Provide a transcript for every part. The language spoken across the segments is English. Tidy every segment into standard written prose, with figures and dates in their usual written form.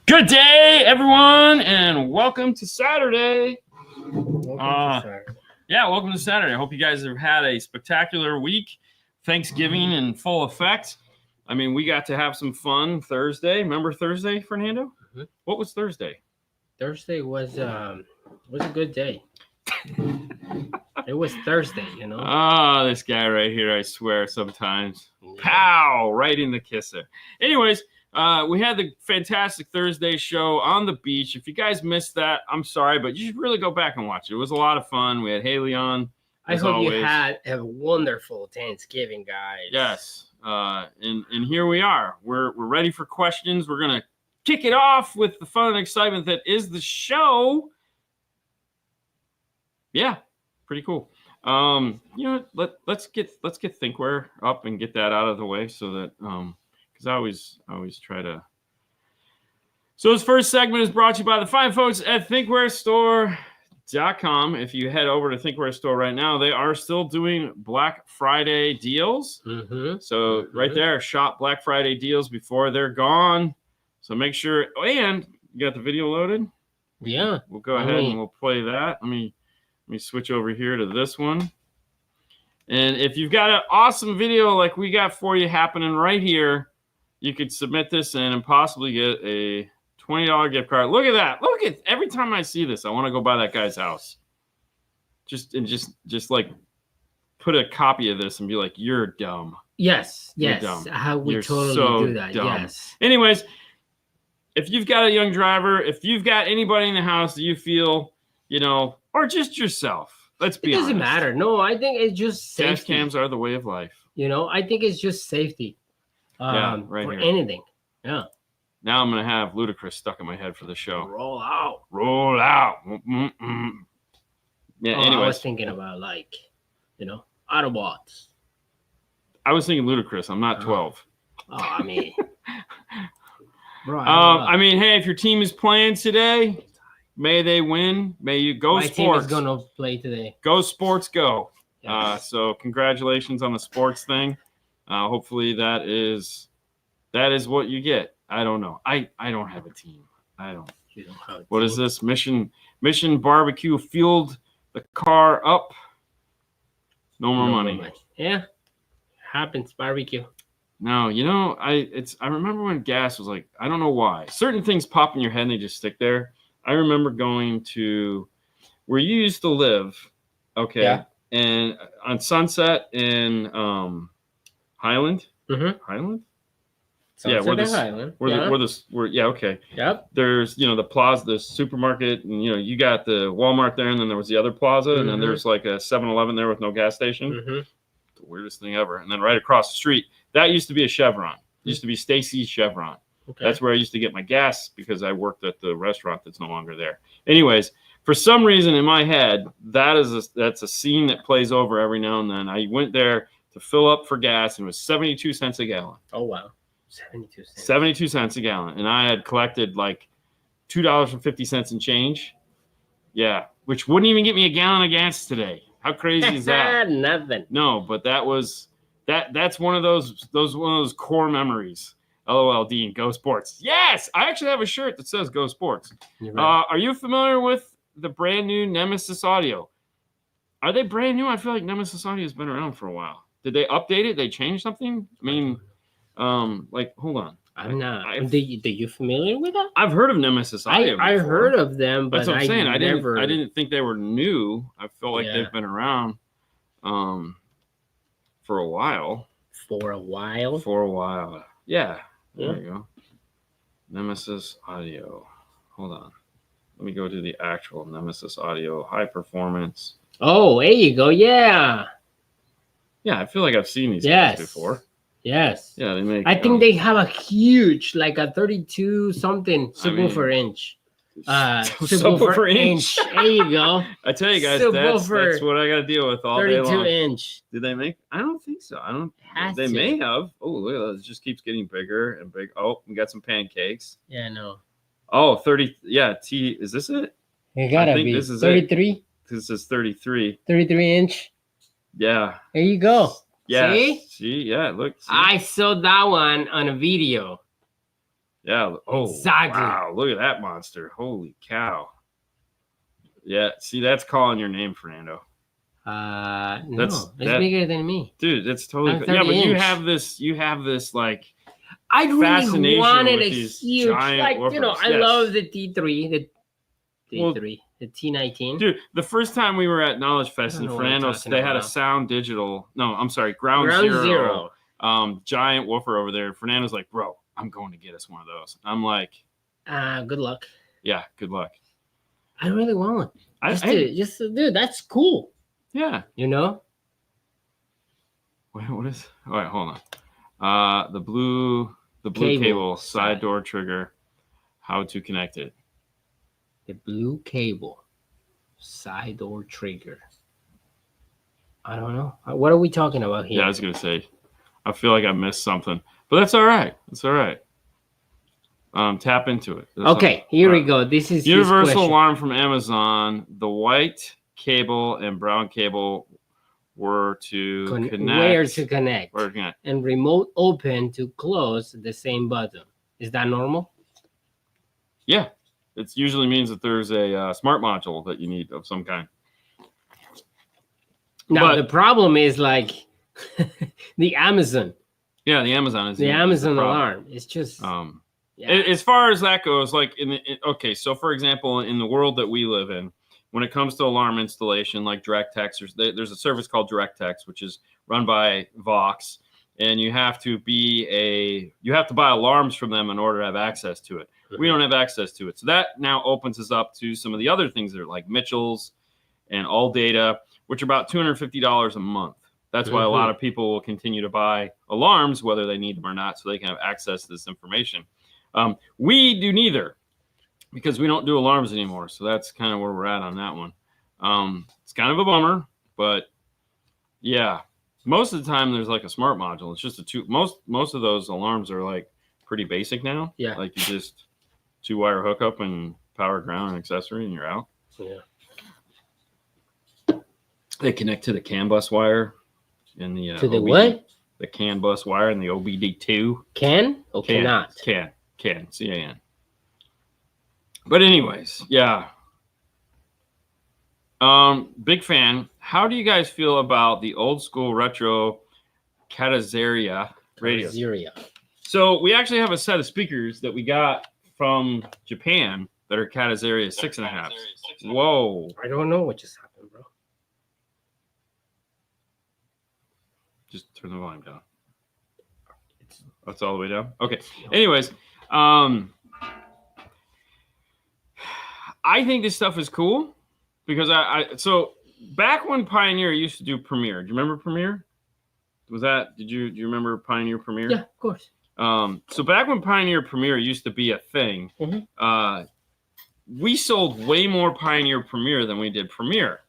Good day, everyone, and welcome to Saturday. Welcome to Saturday. I hope you guys have had a spectacular week. Thanksgiving in full effect. I mean, we got to have some fun Thursday. Remember Thursday, Fernando? Mm-hmm. What was Thursday? Thursday was a good day. It was Thursday, you know. Oh, this guy right here, I swear, sometimes. Yeah. Pow! Right in the kisser. Anyways, we had the fantastic Thursday show on the beach. If you guys missed that, I'm sorry, but you should really go back and watch it. It was a lot of fun. We had Haley on. I hope you had a wonderful Thanksgiving, guys. Yes. And here we are. We're ready for questions. We're gonna kick it off with the fun and excitement that is the show. Yeah, pretty cool. Let's get Thinkware up and get that out of the way so that because I always try to. So this first segment is brought to you by the fine folks at ThinkwareStore.com. If you head over to Thinkware Store right now, they are still doing Black Friday deals. Mm-hmm. So right there, shop Black Friday deals before they're gone. So make sure, and you got the video loaded? Yeah. We'll go ahead and we'll play that. Let me switch over here to this one. And if you've got an awesome video like we got for you happening right here, you could submit this in and possibly get a $20 gift card. Look at that. Look at every time I see this, I want to go by that guy's house. Just like put a copy of this and be like, you're dumb. Yes. You're dumb. How we you're totally so do that. Dumb. Yes. Anyways, if you've got a young driver, if you've got anybody in the house that you feel, or just yourself, let's be honest. It doesn't matter. No, I think it's just safety. Dash cams are the way of life. I think it's just safety. Right for here. Anything. Yeah. Now I'm going to have Ludacris stuck in my head for the show. Roll out. Roll out. Mm-mm-mm. Yeah, anyway. I was thinking about Autobots. I was thinking Ludacris. I'm not 12. I mean. Hey, if your team is playing today, may they win. May you go sports. My team is going to play today. Go sports, go. Yes. So congratulations on the sports thing. Hopefully that is what you get. I don't know. I don't have a team. I don't. You don't have a what team. Is this? Mission Barbecue fueled the car up. No more money. Yeah. Happens barbecue. No, I remember when gas was like, I don't know why. Certain things pop in your head and they just stick there. I remember going to where you used to live, okay, yeah. And on Sunset in Highland. Mm-hmm. Highland? Sunset Highland. Okay. Yep. There's, the plaza, the supermarket, and, you got the Walmart there, and then there was the other plaza, and then there's like a 7-Eleven there with no gas station. Mm-hmm. The weirdest thing ever. And then right across the street, that used to be a Chevron. It used to be Stacy's Chevron. Okay. That's where I used to get my gas because I worked at the restaurant that's no longer there. Anyways, for some reason in my head, that's a scene that plays over every now and then. I went there to fill up for gas, and it was 72 cents a gallon. Oh, wow. 72 cents. 72 cents a gallon. And I had collected like $2.50 in change. Yeah, which wouldn't even get me a gallon of gas today. How crazy is that? Nothing. No, but that's one of those core memories. LOL, Dean, go sports. Yes, I actually have a shirt that says go sports. Right. Are you familiar with the brand new Nemesis Audio? Are they brand new? I feel like Nemesis Audio has been around for a while. Did they update it? They changed something? I mean, hold on. I'm not. Are you familiar with that? I've heard of Nemesis Audio. I heard of them, but that's what I'm saying. I didn't think they were new. I feel like they've been around for a while. For a while? For a while. Yeah. There you go. Nemesis Audio. Hold on. Let me go to the actual Nemesis Audio high performance. Oh, there you go. Yeah. Yeah, I feel like I've seen these guys before. Yes. Yeah, they make. I think they have a huge, like a 32 something subwoofer inch. Subwoofer inch. There you go. I tell you guys, that's what I got to deal with all day long. 32 inch. Did they make? I don't think so. They may have. Oh, look at that. It just keeps getting bigger and big. Oh, we got some pancakes. Yeah, no. Oh, 30. Yeah, is this it? It gotta be. This is 33. This is 33. 33 inch. Yeah. There you go. Yeah. See? Yeah, look. I saw that one on a video. Yeah. Oh, Exactly. wow. Look at that monster. Holy cow. Yeah. See, that's calling your name, Fernando. No, it's bigger than me. Dude, that's totally I'm cool. Yeah, but 30 you have this like I really fascination wanted with a these huge, giant like, woofers. you know, I Yes. love the T3, the T19. Dude, the first time we were at Knowledge Fest in know what I'm Fernando, talking they had a about. Sound Digital. No, I'm sorry, Ground Zero. Giant woofer over there. Fernando's like, bro, I'm going to get us one of those. I'm like, good luck. yeah, good luck. I really want one. Dude, that's cool. Yeah. You know? Wait, what is? All right, hold on. The blue cable, side door trigger. How to connect it? The blue cable, side door trigger. I don't know. What are we talking about here? Yeah, I was gonna say. I feel like I missed something, but that's all right. It's all right. Tap into it. Okay, here we go. This is universal alarm from Amazon. The white cable and brown cable were to connect. Where to connect? And remote open to close the same button. Is that normal? Yeah, it usually means that there's a smart module that you need of some kind. Now the problem is like the Amazon. Yeah, the Amazon is the Amazon alarm. It's just as far as that goes, like okay, so for example, in the world that we live in, when it comes to alarm installation, like DirectX, there's a service called DirectX, which is run by Vox, and you have to buy alarms from them in order to have access to it. Mm-hmm. We don't have access to it, so that now opens us up to some of the other things that are like Mitchell's and All Data, which are about $250 a month. That's why a lot of people will continue to buy alarms, whether they need them or not, so they can have access to this information. We do neither, because we don't do alarms anymore. So that's kind of where we're at on that one. It's kind of a bummer, but yeah, most of the time there's like a smart module. It's just most of those alarms are like pretty basic now. Yeah. Like you just 2-wire hookup and power, ground, and accessory, and you're out. Yeah. They connect to the CAN bus wire and the what? The CAN bus wire and the OBD2. Can or cannot? Can. CAN. But anyways, yeah. Big fan. How do you guys feel about the old school retro Catazeria radios? So we actually have a set of speakers that we got from Japan that are Catazeria 6.5. Whoa. I don't know what just happened, bro. Just turn the volume down. That's all the way down? Okay. Anyways, I think this stuff is cool because so back when Pioneer used to do Premiere, do you remember Premiere? Do you remember Pioneer Premiere? Yeah, of course. So back when Pioneer Premiere used to be a thing, we sold way more Pioneer Premiere than we did Premiere.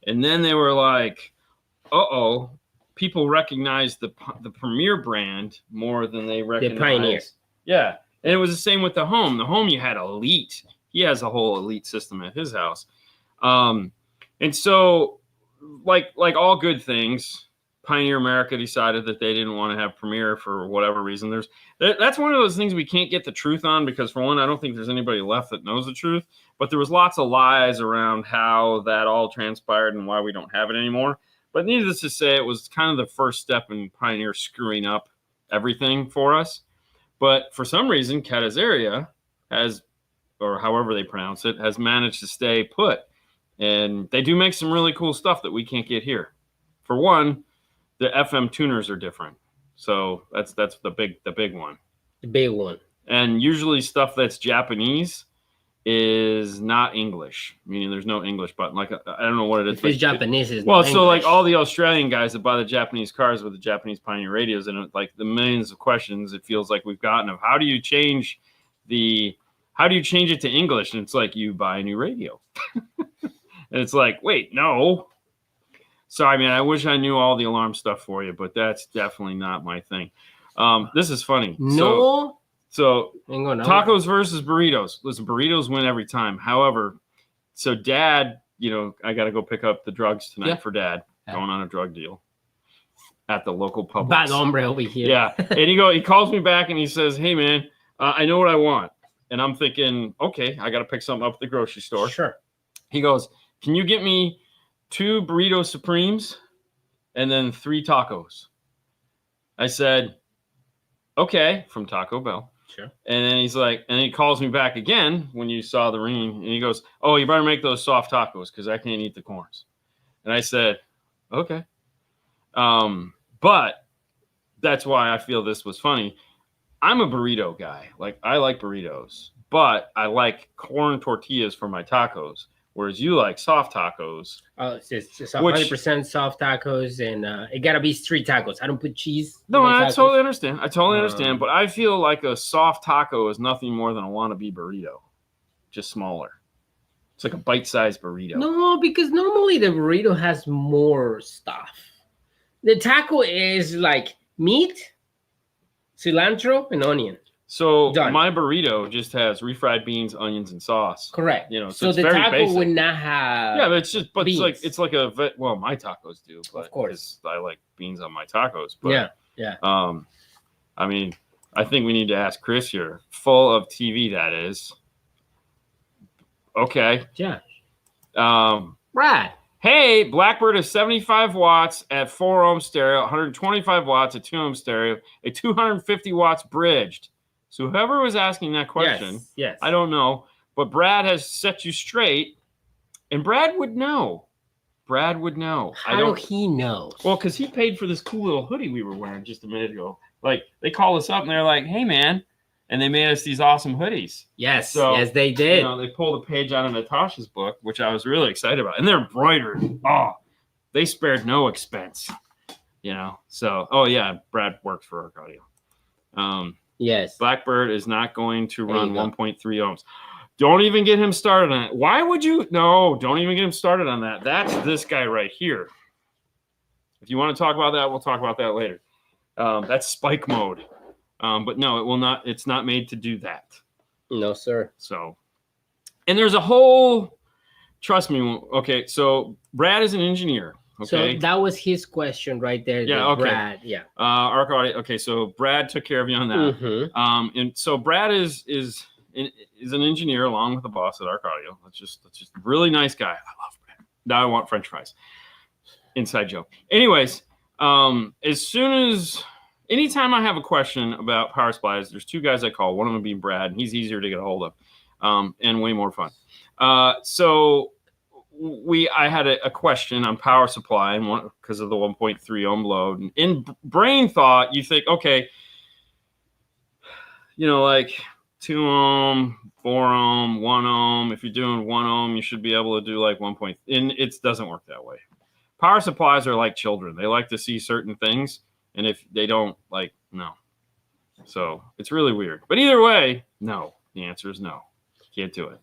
And then they were like, uh-oh, people recognize the Premiere brand more than they recognize the Pioneer. Yeah. And it was the same with the Home. The Home, you had Elite. He has a whole Elite system at his house. And so, like all good things, Pioneer America decided that they didn't want to have Premiere for whatever reason. That's one of those things we can't get the truth on because, for one, I don't think there's anybody left that knows the truth. But there was lots of lies around how that all transpired and why we don't have it anymore. But needless to say, it was kind of the first step in Pioneer screwing up everything for us. But for some reason, Catazeria has, or however they pronounce it, has managed to stay put. And they do make some really cool stuff that we can't get here. For one, the FM tuners are different. So that's the big one. The big one. And usually stuff that's Japanese is not English, meaning there's no English button. Like I don't know what it is. If it's Japanese, it's well, not so English. like all the Australian guys that buy the Japanese cars with the Japanese Pioneer radios, and like the millions of questions it feels like we've gotten of how do you change it to English? And it's like you buy a new radio, and it's like wait, no. So I mean, I wish I knew all the alarm stuff for you, but that's definitely not my thing. This is funny. No. So tacos versus burritos. Listen, burritos win every time. However, so Dad, I got to go pick up the drugs tonight for Dad. Going on a drug deal at the local Publix. Bad hombre over here. Yeah, and he calls me back and he says, "Hey man, I know what I want. And I'm thinking, okay, I got to pick something up at the grocery store. Sure. He goes, can you get me 2 burrito supremes and then 3 tacos? I said, okay, from Taco Bell. Sure. And then he's like, and he calls me back again when you saw the ring. And he goes, oh, you better make those soft tacos because I can't eat the corns. And I said, okay. But that's why I feel this was funny. I'm a burrito guy. Like, I like burritos, but I like corn tortillas for my tacos, whereas you like soft tacos. Oh, it's 100% soft tacos, and it gotta be street tacos. I don't put cheese. No, I totally understand. I totally understand, but I feel like a soft taco is nothing more than a wannabe burrito, just smaller. It's like a bite-sized burrito. No, because normally the burrito has more stuff. The taco is like meat, cilantro, and onion. So Done. My burrito just has refried beans, onions, and sauce. Correct. You know, so it's the very taco basic. would not have. Yeah, but it's just, but beans. it's like well, my tacos do, but of course, I like beans on my tacos. But, yeah. I mean, I think we need to ask Chris here. Full of TV, that is. Okay. Yeah. Brad. Hey, Blackbird is 75 watts at 4 ohm stereo, 125 watts at 2 ohm stereo, a 250 watts bridged. So whoever was asking that question, yes. I don't know, but Brad has set you straight, and Brad would know. How he knows? Well, because he paid for this cool little hoodie we were wearing just a minute ago. Like, they called us up and they're like, hey, man. And they made us these awesome hoodies. Yes, so, yes, they did. You know, they pulled a page out of Natasha's book, which I was really excited about. And they're embroidered. Oh, they spared no expense. You know, so, oh, yeah, Brad works for Arc Audio. Yes. Blackbird is not going to run 1.3 ohms. Don't even get him started on it. Why would you? No, don't even get him started on that. That's this guy right here. If you want to talk about that, we'll talk about that later. That's Spike mode. But no, it will not. It's not made to do that. No, sir. So, and there's a whole, trust me. Okay. So Brad is an engineer. Okay. So that was his question right there. Yeah. Okay. Brad. Yeah. Arc Audio. Okay. So Brad took care of you on that. Mm-hmm. And so Brad is an engineer along with the boss at Arc Audio. That's just a really nice guy. I love Brad. Now I want French fries. Inside joke. Anyways, anytime I have a question about power supplies, there's 2 guys I call. One of them being Brad, and he's easier to get a hold of, and way more fun. So I had a question on power supply, and because of the 1.3 ohm load. And in brain thought, you think, okay, you know, like 2 ohm, 4 ohm, 1 ohm. If you're doing 1 ohm, you should be able to do like 1. And it doesn't work that way. Power supplies are like children. They like to see certain things. And if they don't, like, no. So it's really weird. But either way, no. The answer is no. Can't do it.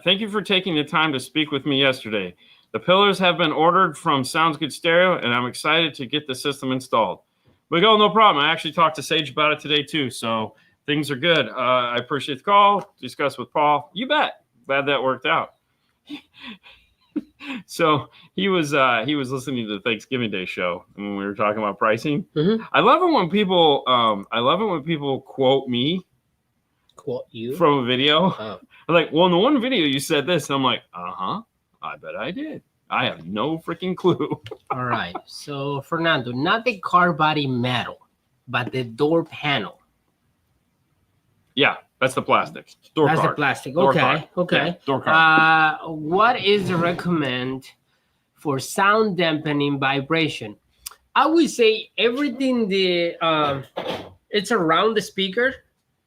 Thank you for taking the time to speak with me yesterday. The pillars have been ordered from Sounds Good Stereo, and I'm excited to get the system installed. Miguel, no problem. I actually talked to Sage about it today, too. So things are good. I appreciate the call. Discuss with Paul. You bet. Glad that worked out. So he was listening to the Thanksgiving Day show when we were talking about pricing. Mm-hmm. I love it when people quote me. Quote you from a video. Oh. I'm like, well, in the one video you said this. And I'm like, I bet I did. I have no freaking clue. All right. So Fernando, not the car body metal, but the door panel. Yeah. That's the plastic. That's the plastic. Okay. Okay. Yeah, door card. What is the recommend for sound dampening vibration? I would say everything it's around the speaker.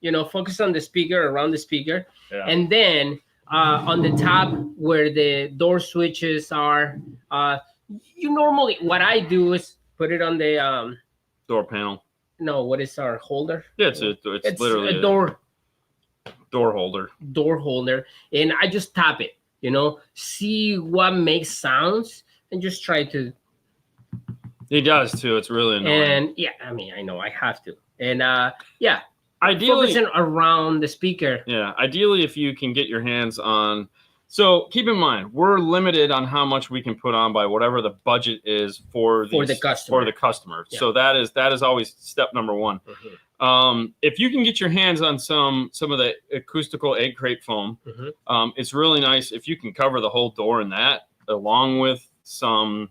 You know, focus on the speaker, around the speaker, and then on the top where the door switches are. You normally, what I do is put it on the door panel. No, what is our holder? Yeah, it's literally a door. Door holder, and I just tap it, you know, see what makes sounds, and just try to. He does too. It's really annoying. And yeah, I mean, I know I have to, and yeah, ideally focusing around the speaker. Yeah, ideally, if you can get your hands on. So keep in mind, we're limited on how much we can put on by whatever the budget is for the customer. Yeah. So that is always step number 1. If you can get your hands on some of the acoustical egg crate foam, it's really nice if you can cover the whole door in that, along with some,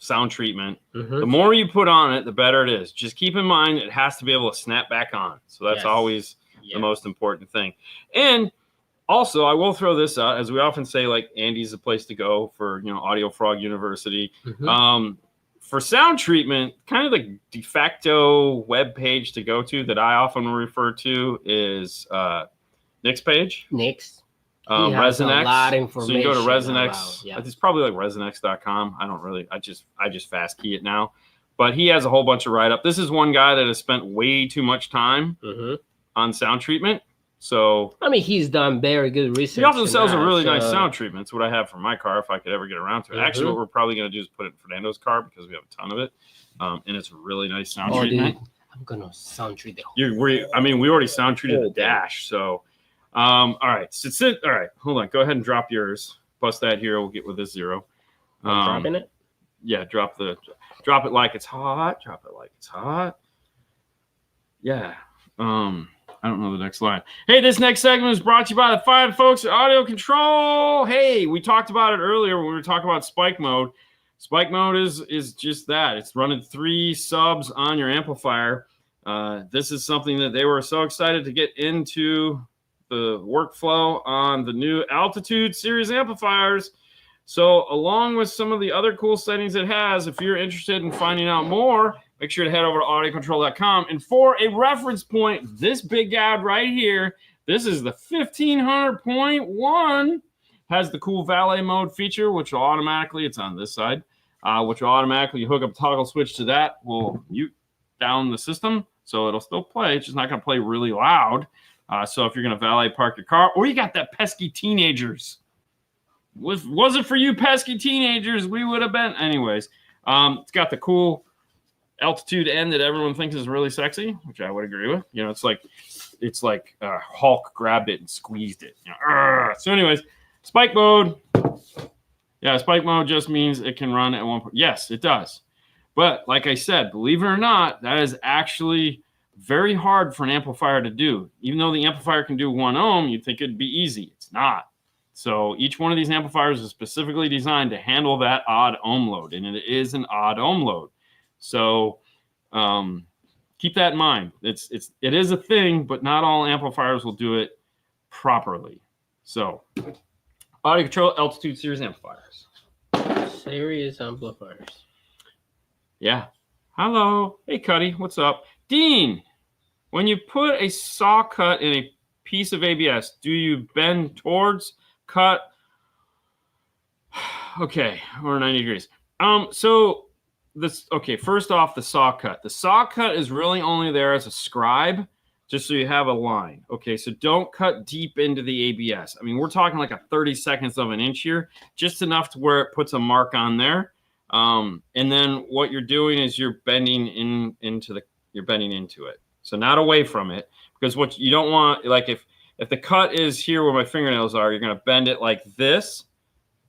sound treatment. The more you put on it, the better it is. Just keep in mind it has to be able to snap back on. So that's always the most important thing. And also, I will throw this out, as we often say, like Andy's the place to go for, Audio Frog University. For sound treatment, kind of the de facto web page to go to that I often refer to is Nick's page. Nick's. ResinX. A lot of information. So you go to ResinX. It's probably like resinx.com. I just fast key it now. But he has a whole bunch of write-up. This is one guy that has spent way too much time on sound treatment. So he's done very good research. He also sells a really nice sound treatment. It's what I have for my car if I could ever get around to it. Actually, what we're probably going to do is put it in Fernando's car because we have a ton of it. And it's a really nice sound treatment. Dude, I'm going to sound treat the whole we already sound treated the dash. So, all right. All right. Hold on. Go ahead and drop yours. Bust that here. We'll get with this 0. Dropping it? Yeah. Drop it like it's hot. Drop it like it's hot. Yeah. I don't know the next line. Hey, this next segment is brought to you by the fine folks at Audio Control. Hey, we talked about it earlier when we were talking about Spike Mode. Spike Mode is just that. It's running 3 subs on your amplifier. This is something that they were so excited to get into the workflow on the new Altitude series amplifiers. So along with some of the other cool settings it has, if you're interested in finding out more, make sure to head over to audiocontrol.com. And for a reference point, this big guy right here, this is the 1500.1, has the cool valet mode feature, which will automatically, it's on this side, which will automatically hook up a toggle switch to that, will mute down the system. So it'll still play. It's just not going to play really loud. So if you're going to valet park your car, or you got that pesky teenagers. Was it for you pesky teenagers, we would have been. Anyways, it's got the cool Altitude end that everyone thinks is really sexy, which I would agree with. It's like Hulk grabbed it and squeezed it. So anyways, Spike Mode. Yeah, Spike Mode just means it can run at 1 point. Yes, it does. But like I said, believe it or not, that is actually very hard for an amplifier to do. Even though the amplifier can do 1 ohm, you'd think it'd be easy. It's not. So each one of these amplifiers is specifically designed to handle that odd ohm load, and it is an odd ohm load. So keep that in mind. It is a thing, but not all amplifiers will do it properly. So Audio Control Altitude series amplifiers. Series amplifiers. Yeah. Hello. Hey, Cuddy. What's up? Dean, when you put a saw cut in a piece of ABS, do you bend towards cut? Okay, or 90 degrees. First off, the saw cut. The saw cut is really only there as a scribe, just so you have a line. Okay, so don't cut deep into the ABS. I we're talking like a 30 seconds of an inch here, just enough to where it puts a mark on there. And then what you're doing is you're bending into it. So not away from it, because what you don't want, like if the cut is here where my fingernails are, you're going to bend it like this.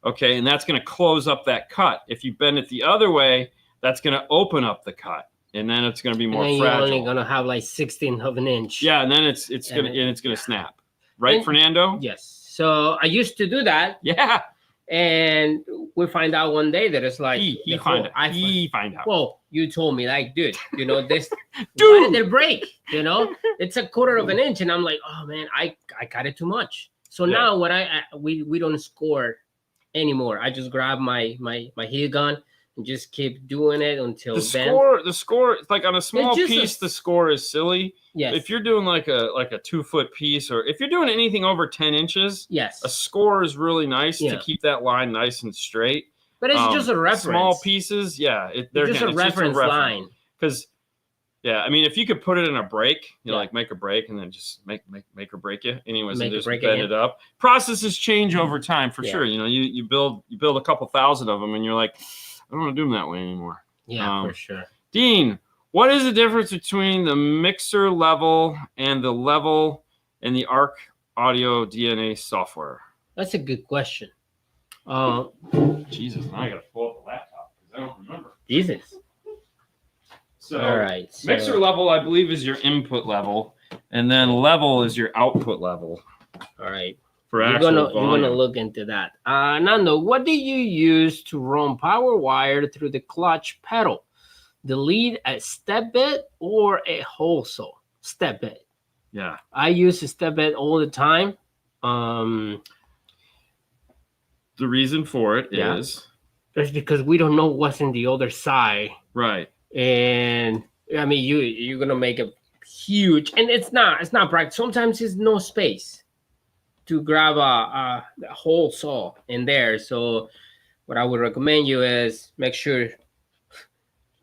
Okay, and that's going to close up that cut. If you bend it the other way, that's going to open up the cut, and then it's going to be more fragile. You're only going to have like 1/16 of an inch. Yeah, and then it's going to snap, right, Fernando? Yes. So I used to do that. Yeah. And we find out one day that it's like he find out. Well, you told me, like, dude, this. Why did it break? It's a 1/4 of an inch, and I'm like, oh man, I cut it too much. So now what we don't score anymore. I just grab my heel gun and just keep doing it until the score, like on a small piece, the score is silly. Yes. If you're doing like a 2-foot piece, or if you're doing anything over 10 inches, yes, a score is really nice to keep that line nice and straight. But it's just a reference. Small pieces, they're just a reference line. Because, if you could put it in a break, like make a break and then just make or break it. Anyways, and just bend it up. Processes change over time for sure. You build a couple thousand of them, and you're like, I don't want to do them that way anymore. Yeah, for sure. Dean, what is the difference between the mixer level and the level in the ARC Audio DNA software? That's a good question. Jesus, now I got to pull up the laptop because I don't remember. Jesus. So all right. So, mixer level, I believe, is your input level, and then level is your output level. all right. For You're actual gonna volume. look into that. Nando, what do you use to run power wire through the clutch pedal? The lead, a step bit, or a whole saw? Step bit. Yeah. I use a step bit all the time. The reason for it is it's because we don't know what's in the other side. Right. And I mean, you're gonna make a huge, and it's not practical. Sometimes there's no space to grab a whole saw in there. So what I would recommend you is make sure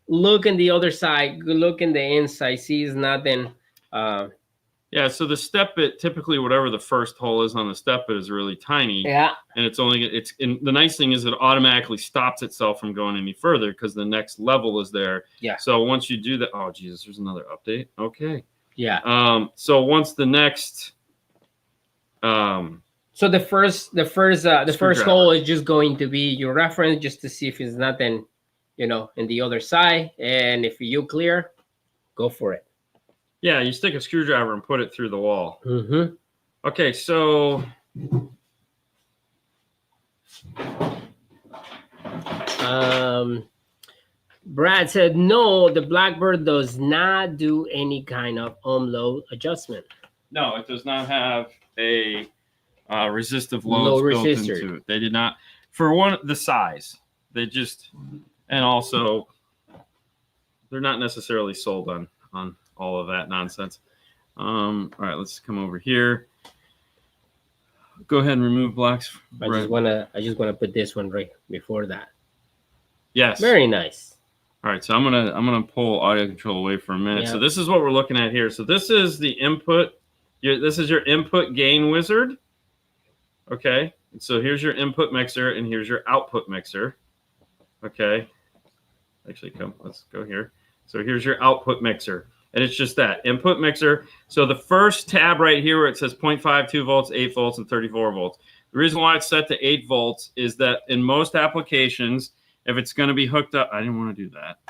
look in the other side, look in the inside, see it's nothing. Yeah, so the step bit, typically whatever the first hole is on the step bit is really tiny. Yeah. And the nice thing is it automatically stops itself from going any further because the next level is there. Yeah. So once you do that, oh Jesus, there's another update. Okay. Yeah. So once the next so the first hole is just going to be your reference, just to see if it's nothing, in the other side. And if you clear, go for it. Yeah, you stick a screwdriver and put it through the wall. Mm-hmm. Okay, so Brad said, no, the Blackbird does not do any kind of load adjustment. No, it does not have a resistive loads built into it. They did not. For one, the size. They just, and also, they're not necessarily sold on all of that nonsense. All right, let's come over here. Go ahead and remove blocks. I just wanna put this one right before that. Yes. Very nice. All right, so I'm gonna pull audio control away for a minute. Yeah. So this is what we're looking at here. So this is the input. This is your input gain wizard. Okay. And so here's your input mixer and here's your output mixer. Okay. Actually, let's go here. So here's your output mixer. And it's just that input mixer. So the first tab right here where it says 0.52 volts, 8 volts, and 34 volts. The reason why it's set to 8 volts is that in most applications, if it's going to be hooked up, I didn't want to do that.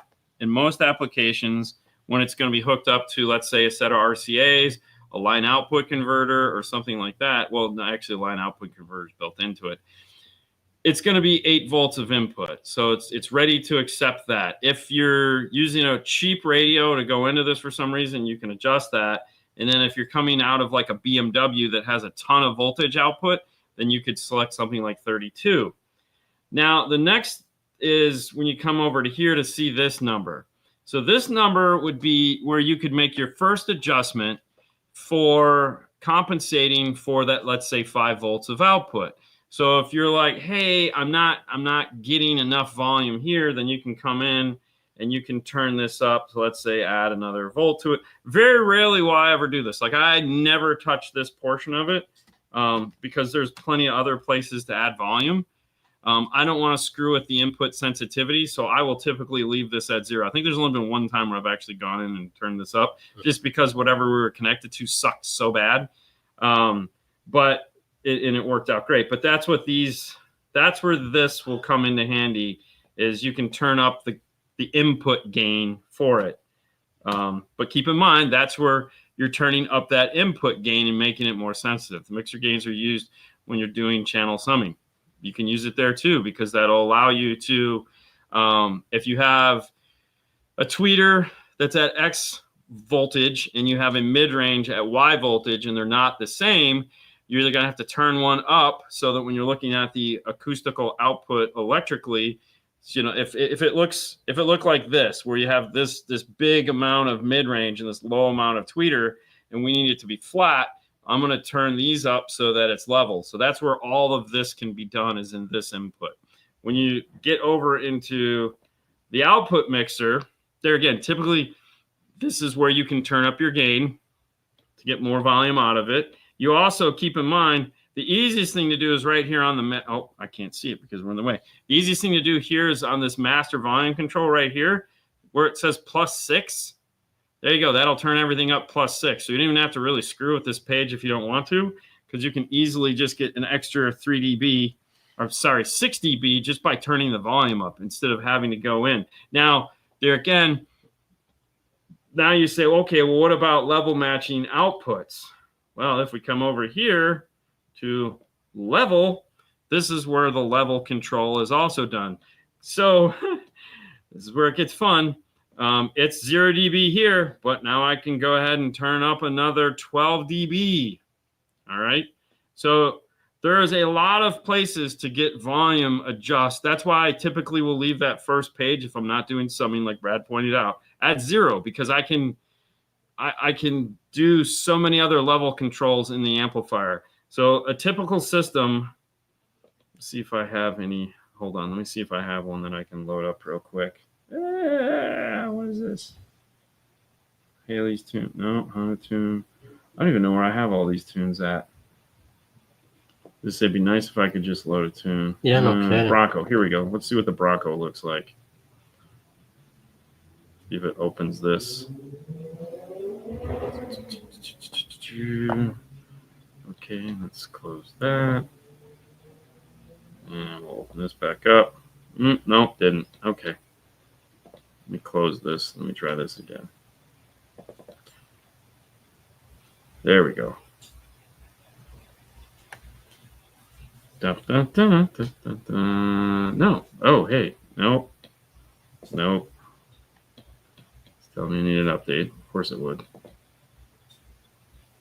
In most applications, when it's going to be hooked up to, let's say, a set of RCAs, a line output converter, or something like that. Well, no, actually, a line output converter is built into it. It's going to be 8 volts of input. So it's ready to accept that. If you're using a cheap radio to go into this for some reason, you can adjust that. And then if you're coming out of like a BMW that has a ton of voltage output, then you could select something like 32. Now, the next is when you come over to here to see this number. So this number would be where you could make your first adjustment for compensating for that, let's say 5 volts of output. So if you're like, hey, I'm not getting enough volume here, then you can come in and you can turn this up. So let's say add another volt to it. Very rarely will I ever do this. Like I never touch this portion of it because there's plenty of other places to add volume. I don't want to screw with the input sensitivity, so I will typically leave this at 0. I think there's only been one time where I've actually gone in and turned this up just because whatever we were connected to sucked so bad. But it worked out great. But that's where this will come into handy, is you can turn up the input gain for it. But keep in mind, that's where you're turning up that input gain and making it more sensitive. The mixer gains are used when you're doing channel summing. You can use it there too, because that'll allow you to, if you have a tweeter that's at X voltage and you have a mid-range at Y voltage and they're not the same, you're either going to have to turn one up so that when you're looking at the acoustical output electrically, if it looked like this, where you have this big amount of mid-range and this low amount of tweeter, and we need it to be flat, I'm going to turn these up so that it's level. So that's where all of this can be done, is in this input. When you get over into the output mixer, there again, typically this is where you can turn up your gain to get more volume out of it. You also keep in mind, the easiest thing to do is right here on the, oh, I can't see it because we're in the way. The easiest thing to do here is on this master volume control right here, where it says +6. There you go. That'll turn everything up +6. So you don't even have to really screw with this page if you don't want to, because you can easily just get an extra 6 dB just by turning the volume up instead of having to go in. Now, there again, now you say, okay, well, what about level matching outputs? Well, if we come over here to level, this is where the level control is also done. So this is where it gets fun. It's 0 dB here, but now I can go ahead and turn up another 12 dB. All right. So there is a lot of places to get volume adjust. That's why I typically will leave that first page, if I'm not doing summing like Brad pointed out, at 0, because I can do so many other level controls in the amplifier. So a typical system, let's see if I have any. Hold on, let me see if I have one that I can load up real quick. What is this? Haley's tune. No, Honda tune. I don't even know where I have all these tunes at. This would be nice if I could just load a tune. Yeah, no kidding. Bronco. Here we go. Let's see what the Bronco looks like. See if it opens this. Okay, let's close that. And we'll open this back up. Nope, didn't. Okay. Let me close this. Let me try this again. There we go. Dun, dun, dun, dun, dun, dun. No. Oh, hey. Nope. Nope. It's telling me I need an update. Of course it would.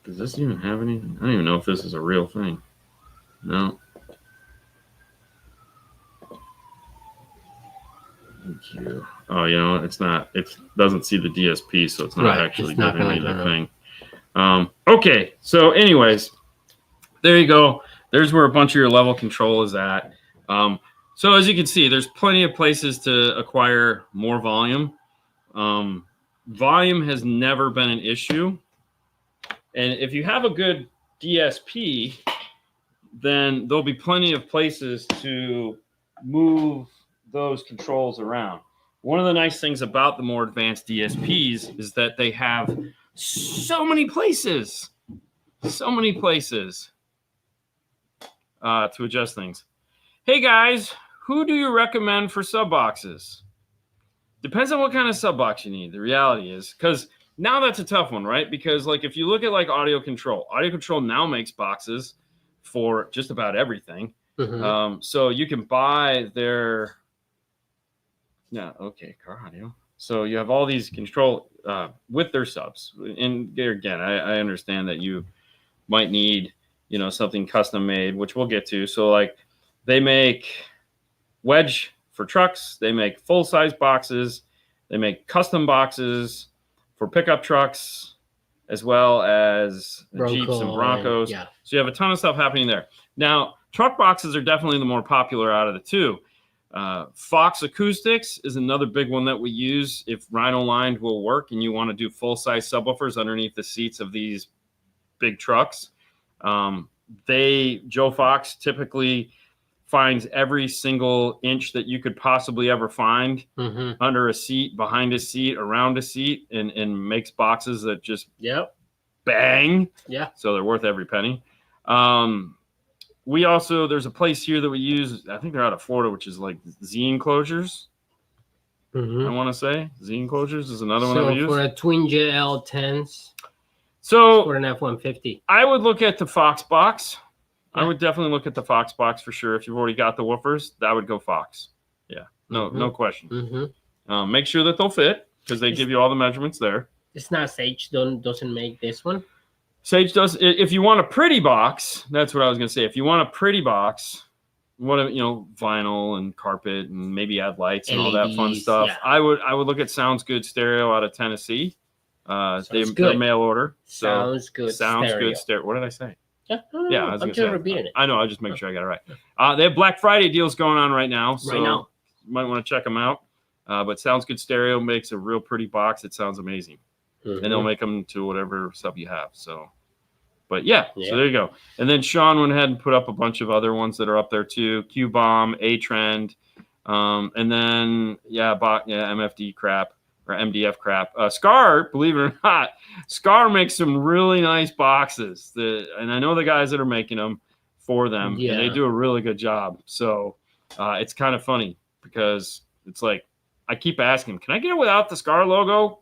Does this even have anything? I don't even know if this is a real thing. No. Thank you. Oh, you know, it's not. It doesn't see the DSP, so it's not actually giving me the thing. Okay. So, anyways, there you go. There's where a bunch of your level control is at. So as you can see, there's plenty of places to acquire more volume. Volume has never been an issue. And if you have a good DSP, then there'll be plenty of places to move those controls around. One of the nice things about the more advanced DSPs is that they have so many places to adjust things. Hey guys, who do you recommend for sub boxes? Depends on what kind of sub box you need. The reality is, because now that's a tough one, right? Because like if you look at like AudioControl now makes boxes for just about everything. Mm-hmm. So you can buy their car audio. So you have all these control with their subs. And again, I understand that you might need, you know, something custom made, which we'll get to. So like they make wedge for trucks, they make full size boxes, they make custom boxes for pickup trucks, as well as Jeeps and Broncos. So you have a ton of stuff happening there. Now, truck boxes are definitely the more popular out of the two. Fox Acoustics is another big one that we use if Rhino lined will work and you want to do full size subwoofers underneath the seats of these big trucks. Joe Fox typically finds every single inch that you could possibly ever find under a seat, behind a seat, around a seat, and makes boxes that just bang. Yeah. So they're worth every penny. We also, there's a place here that we use, I think they're out of Florida, which is like Z enclosures. I want to say Z enclosures is another one that we use. For a twin JL10s. So for an F-150. I would look at the Fox box. I would definitely look at the Fox box for sure. If you've already got the woofers, that would go Fox. Yeah, no question. Make sure that they'll fit because they give you all the measurements there. It's not Sage doesn't make this one. Sage does. If you want a pretty box, that's what I was going to say. If you want a pretty box, vinyl and carpet and maybe add lights and LEDs, all that fun stuff. Yeah. I would look at Sounds Good Stereo out of Tennessee. They're mail order. So Sounds Good Stereo. What did I say? Yeah, I'm just repeating it. I know. I just make sure I got it right. They have Black Friday deals going on right now, so you might want to check them out. But Sounds Good Stereo makes a real pretty box. It sounds amazing, and they'll make them to whatever sub you have. So, but so there you go. And then Sean went ahead and put up a bunch of other ones that are up there too. Q-Bomb, A-Trend, and then MFD crap. Or MDF crap. Scar, believe it or not, Scar makes some really nice boxes. And I know the guys that are making them for them, and they do a really good job. So it's kind of funny because it's like I keep asking, can I get it without the Scar logo?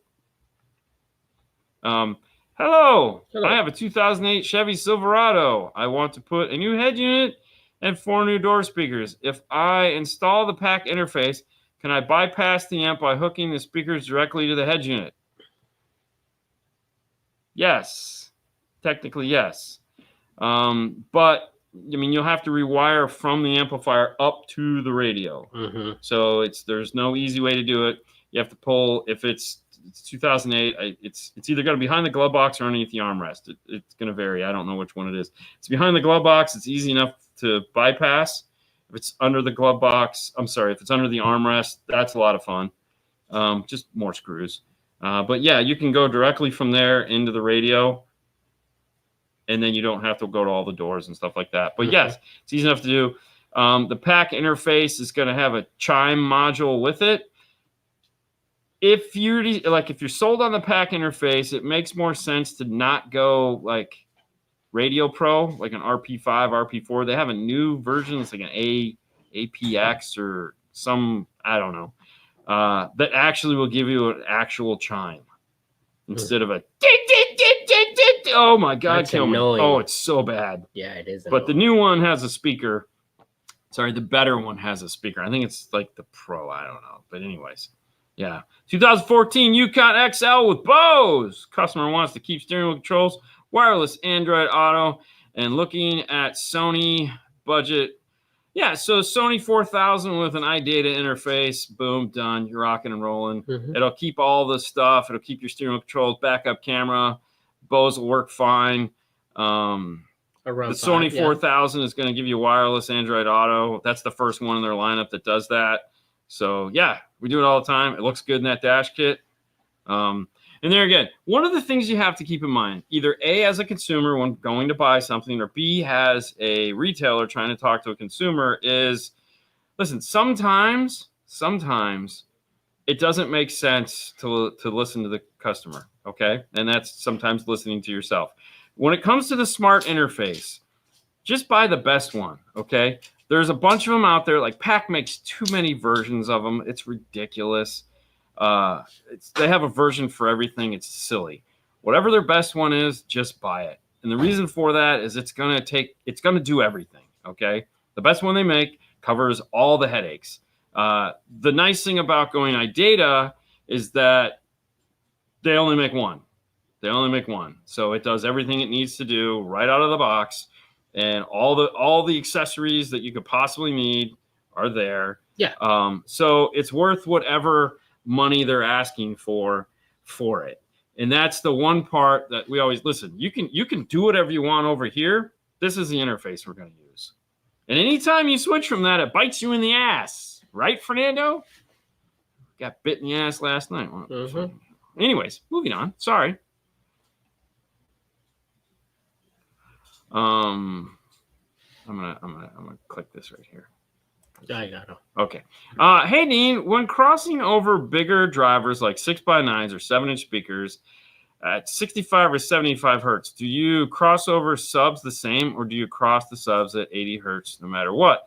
Hello. Hello. I have a 2008 Chevy Silverado. I want to put a new head unit and 4 new door speakers. If I install the pack interface, can I bypass the amp by hooking the speakers directly to the head unit? Yes. Technically, yes. But I mean, you'll have to rewire from the amplifier up to the radio. So there's no easy way to do it. You have to pull, if it's 2008, it's either going to be behind the glove box or underneath the armrest. It's going to vary. I don't know which one it is. It's behind the glove box. It's easy enough to bypass. If it's under the glove box, I'm sorry, if it's under the armrest, that's a lot of fun. Just more screws. But yeah, you can go directly from there into the radio, and then you don't have to go to all the doors and stuff like that. But yes, it's easy enough to do. The pack interface is going to have a chime module with it. If you're sold on the pack interface, it makes more sense to not go like Radio Pro, like an RP5, RP4. They have a new version. It's like an APX or some, I don't know, that actually will give you an actual chime instead of a oh my God, That's kill me. annoying. Oh, it's so bad. Yeah, it is. But the new one has a speaker. Sorry, the better one has a speaker. I think it's like the Pro. I don't know. But anyways, yeah. 2014 Yukon XL with Bose. Customer wants to keep steering wheel controls, wireless Android Auto, and looking at Sony budget. Yeah, so Sony 4000 with an iData interface. Boom, done. You're rocking and rolling. It'll keep all the stuff. It'll keep your steering wheel controls, backup camera. Bose will work fine. The Sony 4000 is going to give you wireless Android Auto. That's the first one in their lineup that does that. So, yeah, we do it all the time. It looks good in that dash kit. And there again, one of the things you have to keep in mind, either A, as a consumer when going to buy something, or B, as a retailer trying to talk to a consumer is, listen, sometimes it doesn't make sense to listen to the customer, okay? And that's sometimes listening to yourself. When it comes to the smart interface, just buy the best one, okay? There's a bunch of them out there. Like Pack makes too many versions of them. It's ridiculous. They have a version for everything. It's silly. Whatever their best one is, just buy it. And the reason for that is it's going to do everything, okay? The best one they make covers all the headaches. The nice thing about going iData is that they only make one. So it does everything it needs to do right out of the box. And all the accessories that you could possibly need are there. Yeah. So it's worth whatever money they're asking for it. And that's the one part that we always listen. You can do whatever you want over here. This is the interface we're going to use. And anytime you switch from that, it bites you in the ass. Right, Fernando? Got bit in the ass last night. Anyways, moving on. Sorry. I'm gonna click this right here. I got it. Okay. Hey Dean, when crossing over bigger drivers like 6x9s or 7-inch speakers at 65 or 75 hertz, do you cross over subs the same, or do you cross the subs at 80 hertz no matter what?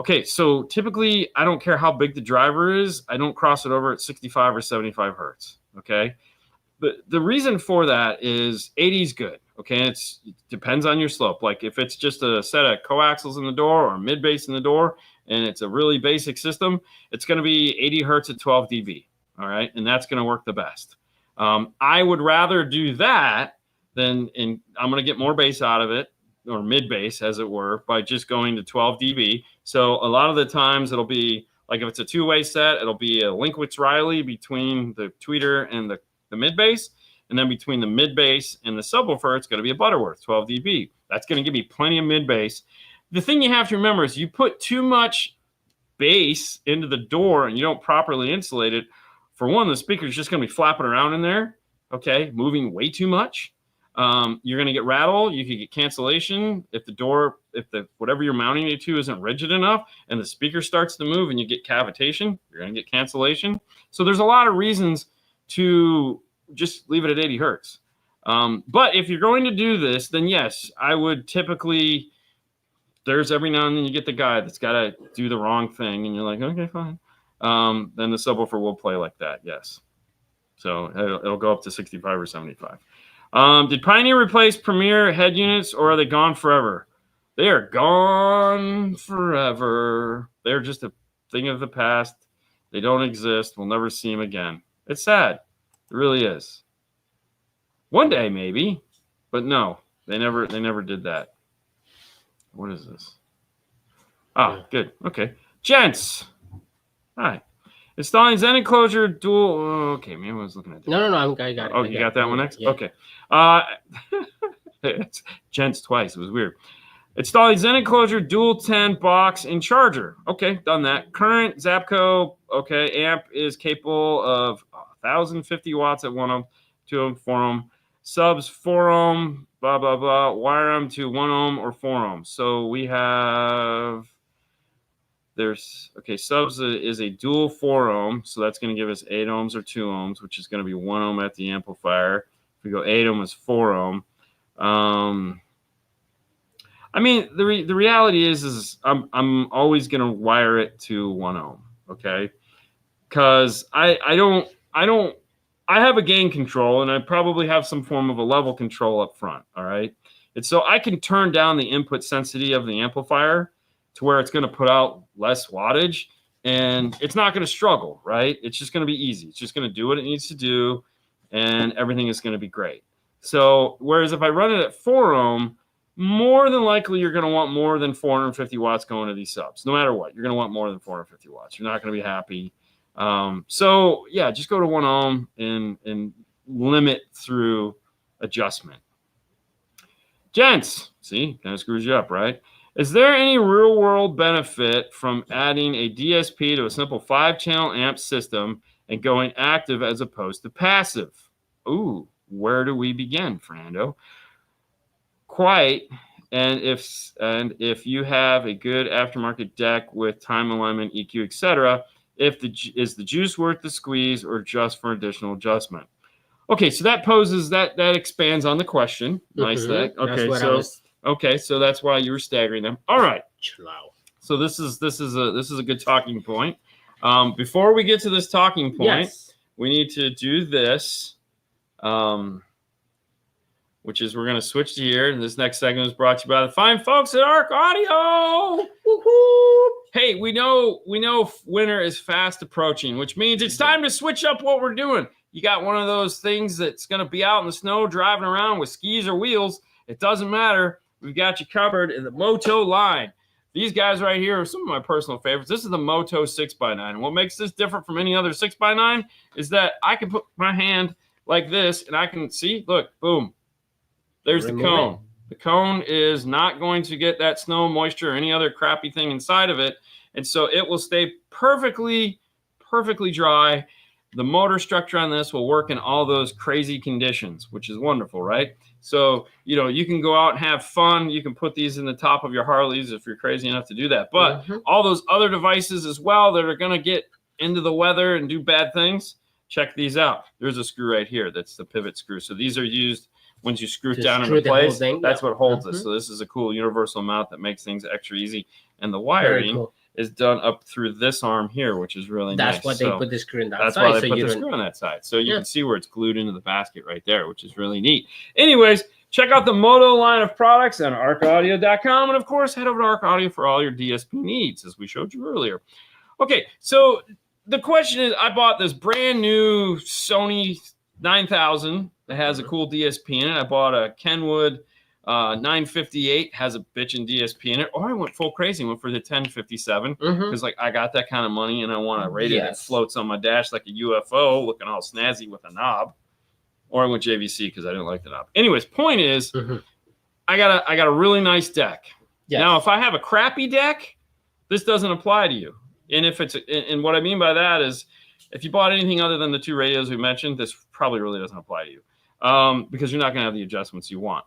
Okay, so typically I don't care how big the driver is, I don't cross it over at 65 or 75 hertz. Okay. But the reason for that is 80 is good. Okay, it depends on your slope. Like if it's just a set of coaxials in the door or mid bass in the door, and it's a really basic system, it's going to be 80 hertz at 12 dB. All right, and that's going to work the best. I would rather do that than, I'm going to get more bass out of it, or mid bass as it were, by just going to 12 dB. So a lot of the times it'll be like if it's a two-way set, it'll be a Linkwitz-Riley between the tweeter and the mid bass. And then between the mid bass and the subwoofer, it's going to be a Butterworth 12 dB. That's going to give me plenty of mid bass. The thing you have to remember is you put too much bass into the door and you don't properly insulate it. For one, the speaker's just going to be flapping around in there, okay, moving way too much. You're going to get rattle. You could get cancellation if whatever you're mounting it to isn't rigid enough and the speaker starts to move and you get cavitation, you're going to get cancellation. So there's a lot of reasons to just leave it at 80 hertz. But if you're going to do this, then yes, I would typically, there's every now and then you get the guy that's got to do the wrong thing and you're like, okay, fine. Then the subwoofer will play like that, yes. So it'll go up to 65 or 75. Did Pioneer replace Premier head units, or are they gone forever? They are gone forever. They're just a thing of the past. They don't exist. We'll never see them again. It's sad. It really is. One day, maybe, but no, they never did that. What is this? Ah, good. Okay. Gents. Hi. Installing Zen enclosure dual. Oh, okay, maybe I was looking at that. No, I got it. Oh, you got that one next? Yeah. Okay. It's gents twice. It was weird. Installing Zen enclosure dual 10 box and charger. Okay, done that. Current Zapco. Okay, amp is capable of 1,050 watts at 1 ohm, 2 ohm, 4 ohm. Subs 4 ohm, blah, blah, blah. Wire them to 1 ohm or 4 ohm. So we have, subs is a dual 4 ohm. So that's going to give us 8 ohms or 2 ohms, which is going to be 1 ohm at the amplifier. If we go 8 ohm is 4 ohm. I mean, the reality is I'm always going to wire it to 1 ohm. Okay. Cause I have a gain control, and I probably have some form of a level control up front. All right. And so I can turn down the input sensitivity of the amplifier to where it's going to put out less wattage, and it's not going to struggle, right? It's just going to be easy. It's just going to do what it needs to do, and everything is going to be great. So whereas if I run it at 4 ohm, more than likely you're going to want more than 450 watts going to these subs. No matter what, you're going to want more than 450 watts. You're not going to be happy. So yeah, just go to 1 ohm and limit through adjustment. Gents, see, kind of screws you up, right? Is there any real world benefit from adding a DSP to a simple 5-channel amp system and going active as opposed to passive? Ooh, where do we begin, Fernando? Quite. And if you have a good aftermarket deck with time alignment, EQ, etc., is the juice worth the squeeze or just for additional adjustment? Okay, so that expands on the question. Nice thing. Okay, so that's why you were staggering them. All right. So this is a good talking point. Before we get to this talking point, we need to do this. Which is we're going to switch to here. And this next segment is brought to you by the fine folks at Arc Audio. Woo-hoo! Hey, we know winter is fast approaching, which means it's time to switch up what we're doing. You got one of those things that's going to be out in the snow driving around with skis or wheels. It doesn't matter. We've got you covered in the Moto line. These guys right here are some of my personal favorites. This is the Moto 6x9. And what makes this different from any other 6x9 is that I can put my hand like this and I can see, look, boom. There's the cone. The cone is not going to get that snow, moisture, or any other crappy thing inside of it. And so it will stay perfectly dry. The motor structure on this will work in all those crazy conditions, which is wonderful, right? So, you can go out and have fun. You can put these in the top of your Harleys if you're crazy enough to do that. But all those other devices as well that are going to get into the weather and do bad things, check these out. There's a screw right here. That's the pivot screw. So these are used once you screw it down into place, that's what holds it. So this is a cool universal mount that makes things extra easy. And the wiring is done up through this arm here, which is really nice. That's why they put the screw in that side. That's why they put the screw on that side. So you can see where it's glued into the basket right there, which is really neat. Anyways, check out the Moto line of products on arcaudio.com. And of course, head over to Arc Audio for all your DSP needs, as we showed you earlier. Okay, so the question is, I bought this brand new Sony 9000 that has a cool DSP in it. I bought a Kenwood 958, has a bitchin' DSP in it. Or I went full crazy, went for the 1057 because I got that kind of money and I want a radio that floats on my dash like a UFO, looking all snazzy with a knob. Or I went JVC because I didn't like the knob. Anyways, point is, I got a really nice deck. Now, if I have a crappy deck, this doesn't apply to you. And what I mean by that is, if you bought anything other than the 2 radios we mentioned, this probably really doesn't apply to you. Because you're not going to have the adjustments you want.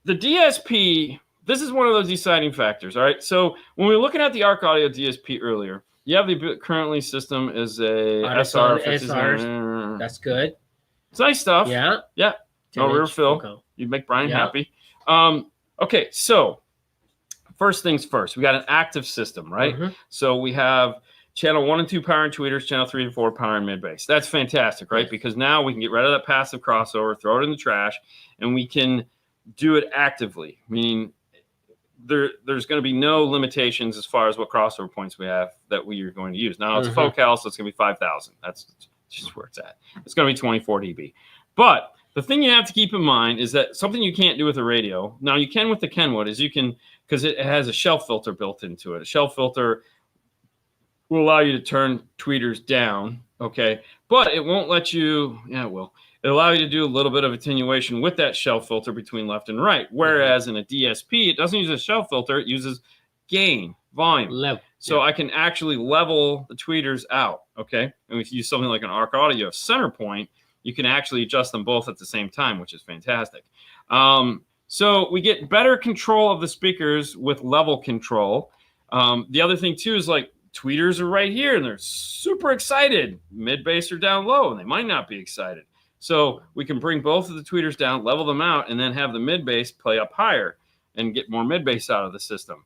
The DSP, this is one of those deciding factors, all right? So when we were looking at the Arc Audio DSP earlier, you have the currently system is a SR. That's good. It's nice stuff. Yeah. No rear fill. Okay. You'd make Brian happy. Okay, so first things first. We got an active system, right? So we have channel 1 and 2 power and tweeters, channel 3 and 4 power and mid bass. That's fantastic, right? Because now we can get rid of that passive crossover, throw it in the trash, and we can do it actively, meaning there's going to be no limitations as far as what crossover points we have that we are going to use. Now it's focal, so it's going to be 5,000. That's just where it's at. It's going to be 24 dB. But the thing you have to keep in mind is that something you can't do with a radio, now you can with the Kenwood, is you can, because it has a shelf filter built into it. A shelf filter will allow you to turn tweeters down, okay? But it won't let you, yeah, it will. It'll allow you to do a little bit of attenuation with that shelf filter between left and right. Whereas in a DSP, it doesn't use a shelf filter. It uses gain, volume. Level. So I can actually level the tweeters out, okay? And if you use something like an Arc Audio center point, you can actually adjust them both at the same time, which is fantastic. So we get better control of the speakers with level control. The other thing, too, is like, tweeters are right here and they're super excited. Mid bass are down low and they might not be excited. So we can bring both of the tweeters down, level them out, and then have the mid bass play up higher and get more mid bass out of the system.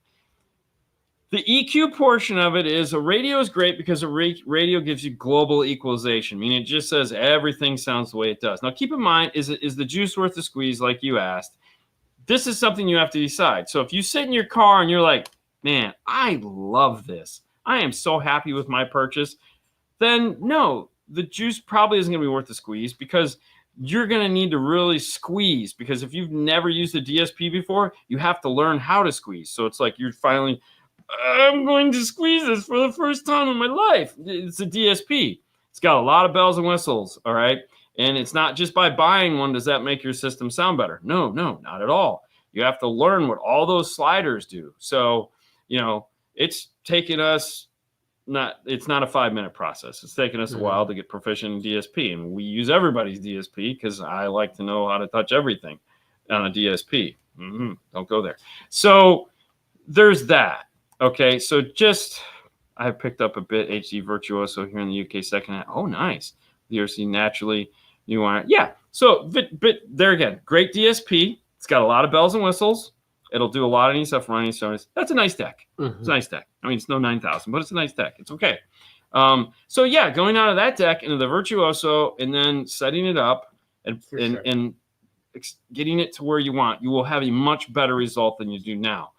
The EQ portion of it is a radio is great because a radio gives you global equalization, meaning it just says everything sounds the way it does. Now keep in mind, is the juice worth the squeeze like you asked? This is something you have to decide. So if you sit in your car and you're like, man, I love this, I am so happy with my purchase, then no, the juice probably isn't going to be worth the squeeze because you're going to need to really squeeze, because if you've never used a DSP before, you have to learn how to squeeze. So it's like you're finally, I'm going to squeeze this for the first time in my life. It's a DSP. It's got a lot of bells and whistles, all right? And it's not just by buying one does that make your system sound better. No, not at all. You have to learn what all those sliders do. So, you know, it's taken us it's not a 5-minute process. It's taken us a while to get proficient in DSP, and we use everybody's DSP because I like to know how to touch everything on a DSP. Don't go there. So there's that. Okay, so I picked up a bit HD Virtuoso here in the UK secondhand. Oh, nice. The ERC naturally new iron. Yeah. So but there again, great DSP. It's got a lot of bells and whistles. It'll do a lot of neat stuff running sonars. That's a nice deck. It's a nice deck. I mean, it's no 9,000, but it's a nice deck. It's okay. So yeah, going out of that deck into the Virtuoso and then setting it up and getting it to where you want, you will have a much better result than you do now.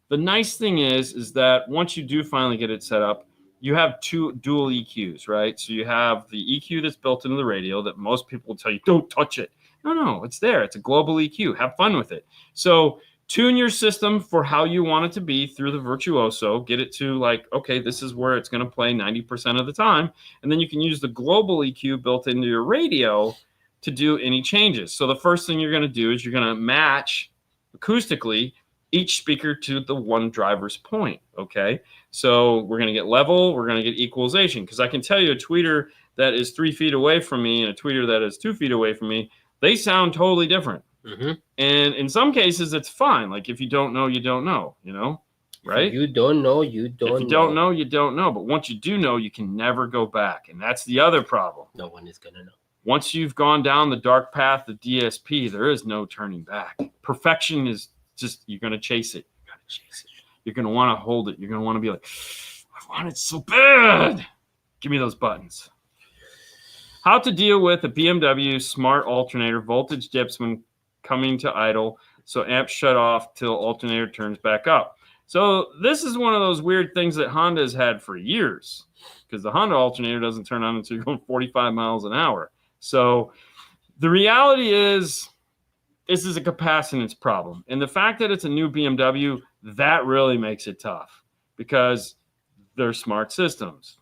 The nice thing is that once you do finally get it set up, you have two dual EQs, right? So you have the EQ that's built into the radio that most people will tell you, don't touch it. No, it's there. It's a global EQ. Have fun with it. So tune your system for how you want it to be through the Virtuoso. Get it to like, okay, this is where it's going to play 90% of the time. And then you can use the global EQ built into your radio to do any changes. So the first thing you're going to do is you're going to match acoustically each speaker to the one driver's point, okay? So we're going to get level, we're going to get equalization, because I can tell you a tweeter that is 3 feet away from me and a tweeter that is 2 feet away from me, they sound totally different. And in some cases, it's fine. Like if you don't know, you don't know, right? If you don't know, you don't know. If you don't know, you don't know. But once you do know, you can never go back. And that's the other problem. No one is going to know. Once you've gone down the dark path of DSP, there is no turning back. Perfection is just, you're going to chase it. You're going to chase it. You're going to want to hold it. You're going to want to be like, I want it so bad. Give me those buttons. How to deal with a BMW smart alternator voltage dips when coming to idle, so amp shut off till alternator turns back up. So this is one of those weird things that Honda's had for years, because the Honda alternator doesn't turn on until you're going 45 miles an hour. So the reality is this is a capacitance problem. And the fact that it's a new BMW, that really makes it tough because they're smart systems.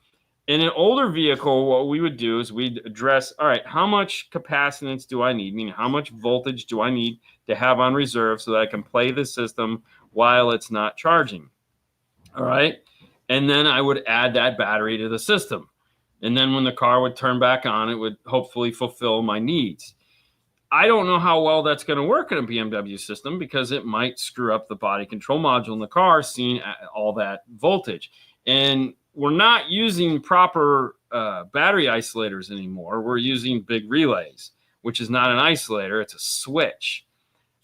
In an older vehicle, what we would do is we'd address, all right, how much capacitance do I need? Meaning, how much voltage do I need to have on reserve so that I can play the system while it's not charging? All right. And then I would add that battery to the system. And then when the car would turn back on, it would hopefully fulfill my needs. I don't know how well that's going to work in a BMW system because it might screw up the body control module in the car, seeing all that voltage. And we're not using proper battery isolators anymore. We're using big relays, which is not an isolator. It's a switch.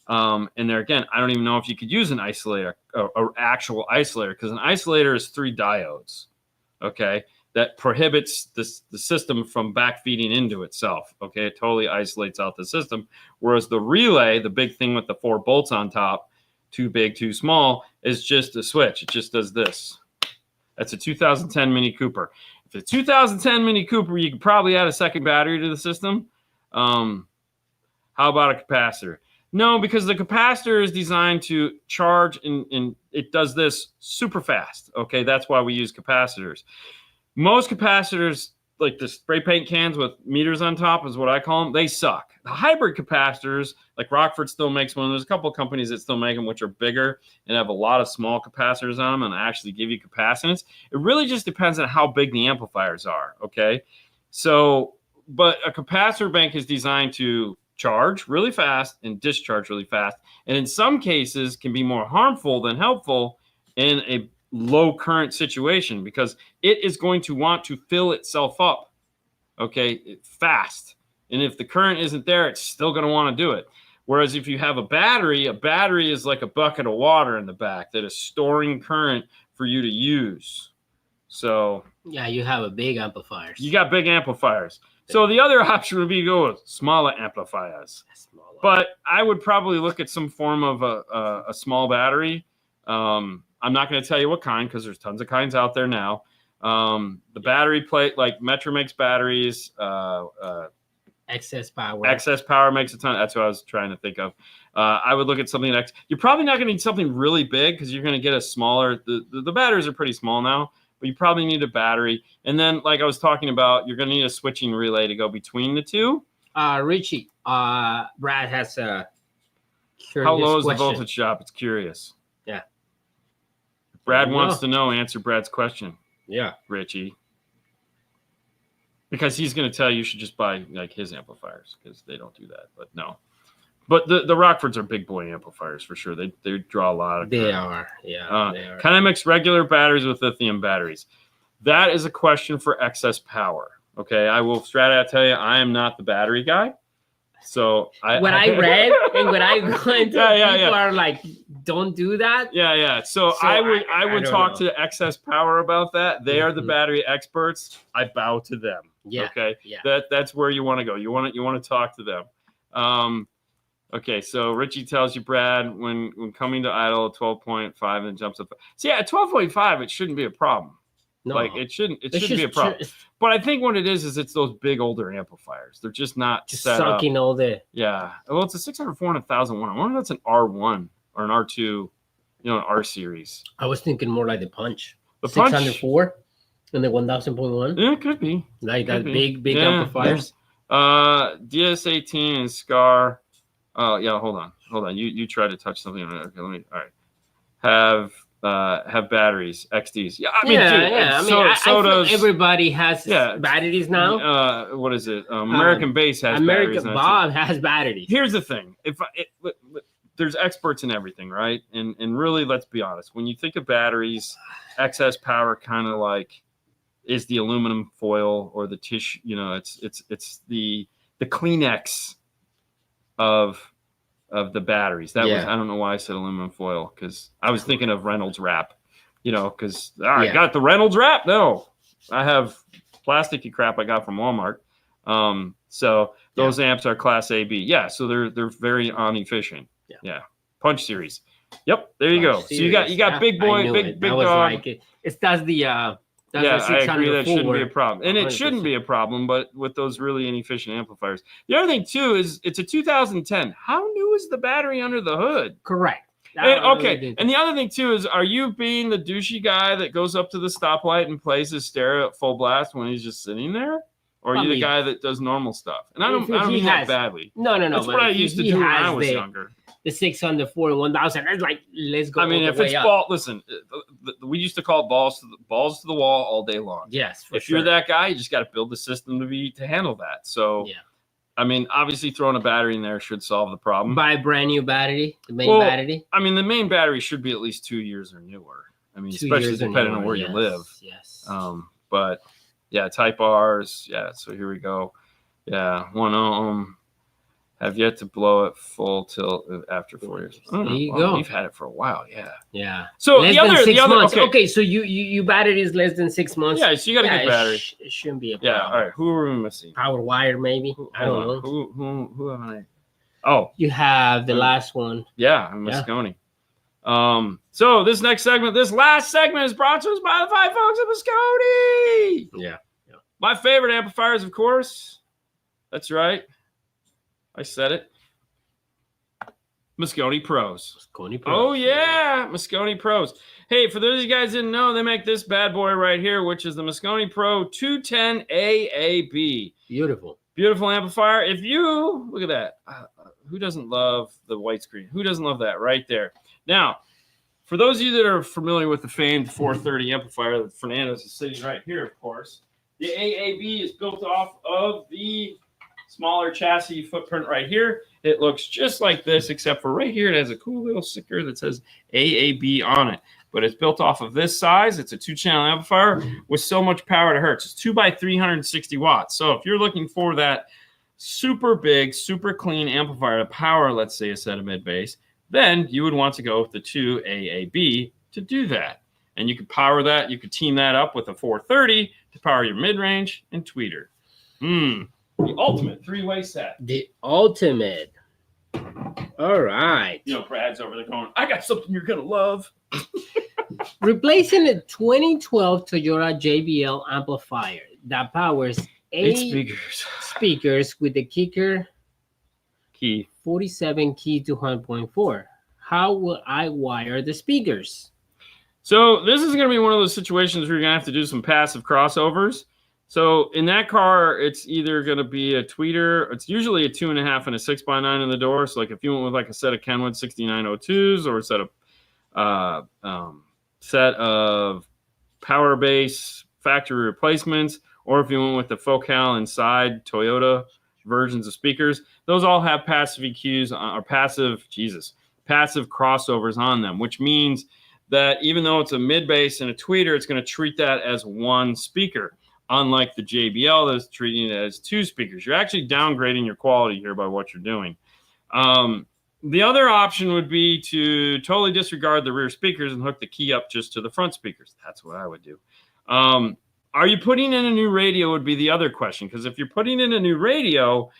And there again, I don't even know if you could use an isolator, or actual isolator, because an isolator is 3 diodes. Okay. that prohibits the system from backfeeding into itself. Okay, it totally isolates out the system. Whereas the relay, the big thing with the 4 bolts on top, too big, too small, is just a switch. It just does this. That's a 2010 Mini Cooper. If it's a 2010 Mini Cooper, you could probably add a second battery to the system. How about a capacitor? No, because the capacitor is designed to charge and it does this super fast. Okay, that's why we use capacitors. Most capacitors, like the spray paint cans with meters on top, is what I call them. They suck. The hybrid capacitors, like Rockford still makes one. There's a couple of companies that still make them, which are bigger and have a lot of small capacitors on them and actually give you capacitance. It really just depends on how big the amplifiers are. Okay, so but a capacitor bank is designed to charge really fast and discharge really fast, and in some cases can be more harmful than helpful in a low current situation because it is going to want to fill itself up, okay, fast. And if the current isn't there, it's still going to want to do it. Whereas if you have a battery is like a bucket of water in the back that is storing current for you to use. So yeah, you have a big amplifiers. You got big amplifiers. So the other option would be to go with smaller amplifiers. But I would probably look at some form of a small battery. I'm not going to tell you what kind because there's tons of kinds out there now. The battery plate, like Metro makes batteries. Excess Power. Excess Power makes a ton. That's what I was trying to think of. I would look at something like you're probably not going to need something really big because you're going to get a smaller. The batteries are pretty small now, but you probably need a battery. And then, like I was talking about, you're going to need a switching relay to go between the two. Richie, Brad has a how low is the voltage drop? It's curious. Yeah. Brad wants to know. Answer Brad's question. Yeah, Richie. Because he's going to tell you should just buy like his amplifiers because they don't do that. But no. But the Rockfords are big boy amplifiers for sure. They draw a lot of current. They are. Yeah, they are. Can I mix regular batteries with lithium batteries? That is a question for excess power. Okay, I will straight out tell you I am not the battery guy. So I read and when I go into people are like, don't do that. Yeah. So I would talk to excess power about that. They are the battery experts. I bow to them. Yeah. Okay. Yeah. That's where you want to go. You want to talk to them. Okay. So Richie tells you, Brad, when coming to idle 12.5 and then jumps up. So yeah, at 12.5, it shouldn't be a problem. No. Like it shouldn't be a problem. But I think what it is it's those big older amplifiers. They're just not set sucking up. all the. Yeah. Well, it's a 604 and 1001. I wonder if that's an R1 or an R2, an R series. I was thinking more like the Punch. The Punch 604 and the 1000.1. Yeah, it could be. Like that big amplifiers. Yeah. DS18 and Scar. Yeah, hold on. You tried to touch something. Okay, let me. All right. Have batteries, XDs. Yeah, I mean, so does everybody has batteries now. What is it? American Base has batteries. American Bob has batteries. Here's the thing: there's experts in everything, right? And really, let's be honest. When you think of batteries, excess power kind of like is the aluminum foil or the tissue. It's the Kleenex of the batteries. That was, I don't know why I said aluminum foil because I was thinking of Reynolds wrap, because I got the Reynolds wrap. No, I have plasticky crap I got from Walmart. So those amps are class AB. Yeah. So they're very efficient. Yeah. Punch series. Yep. There you go. Series. So you got big boy, big dog. Like that's the, I agree that shouldn't be a problem. And 100%. It shouldn't be a problem, but with those really inefficient amplifiers. The other thing, too, is it's a 2010. How new is the battery under the hood? Correct. And the other thing, too, is are you being the douchey guy that goes up to the stoplight and plays his stereo at full blast when he's just sitting there? Or are you the guy that does normal stuff? And I don't mean that badly. No. That's what I used to do when I was younger. The 604 and 1000. It's like, let's go. I mean, if it's ball, listen, we used to call it balls to the wall all day long. Yes. If you're that guy, you just got to build the system to handle that. So, I mean, obviously throwing a battery in there should solve the problem. Buy a brand new battery, the main battery. I mean, the main battery should be at least 2 years or newer. I mean, especially depending on where you live. Yes. But yeah, Type R's. Yeah. So here we go. Yeah. 1 ohm. Have yet to blow it full till after 4 years. There you go. We've had it for a while, yeah. Yeah. So less the than other, 6 months. okay. Okay, so you battery is less than 6 months. Yeah, so you got a good battery. It shouldn't be a problem. Yeah. All right. Who are we missing? Power wire, maybe. I don't know. Who am I? Oh, you have the last one. Yeah, I'm Mosconi. So this last segment is brought to us by the fine folks at Mosconi. Yeah. My favorite amplifiers, of course. That's right. I said it. Mosconi Pros. Mosconi Pros. Oh, yeah. Mosconi Pros. Hey, for those of you guys who didn't know, they make this bad boy right here, which is the Mosconi Pro 210 AAB. Beautiful. Beautiful amplifier. If you, look at that. Who doesn't love the white screen? Who doesn't love that right there? Now, for those of you that are familiar with the famed 430 amplifier that Fernando's is sitting right here, of course, the AAB is built off of the smaller chassis footprint right here. It looks just like this, except for right here, it has a cool little sticker that says AAB on it. But it's built off of this size. It's a 2-channel amplifier with so much power to hertz. It's 2 by 360 watts. So if you're looking for that super big, super clean amplifier to power, let's say, a set of mid-bass, then you would want to go with the 2 AAB to do that. And you could power that. You could team that up with a 430 to power your mid-range and tweeter. The ultimate 3-way set. The ultimate. All right. You know, Brad's over there going, I got something you're going to love. Replacing a 2012 Toyota JBL amplifier that powers 8 speakers with the kicker key 47 key to 100.4. How will I wire the speakers? So this is going to be one of those situations where you're going to have to do some passive crossovers. So in that car, it's either going to be a tweeter. It's usually a 2.5 and a 6x9 in the door. So like if you went with like a set of Kenwood 6902s or a set of power base factory replacements, or if you went with the Focal inside Toyota versions of speakers, those all have passive EQs or passive crossovers on them, which means that even though it's a mid-bass and a tweeter, it's going to treat that as one speaker, unlike the JBL that's treating it as 2 speakers. You're actually downgrading your quality here by what you're doing. The other option would be to totally disregard the rear speakers and hook the key up just to the front speakers. That's what I would do. Are you putting in a new radio would be the other question, because if you're putting in a new radio,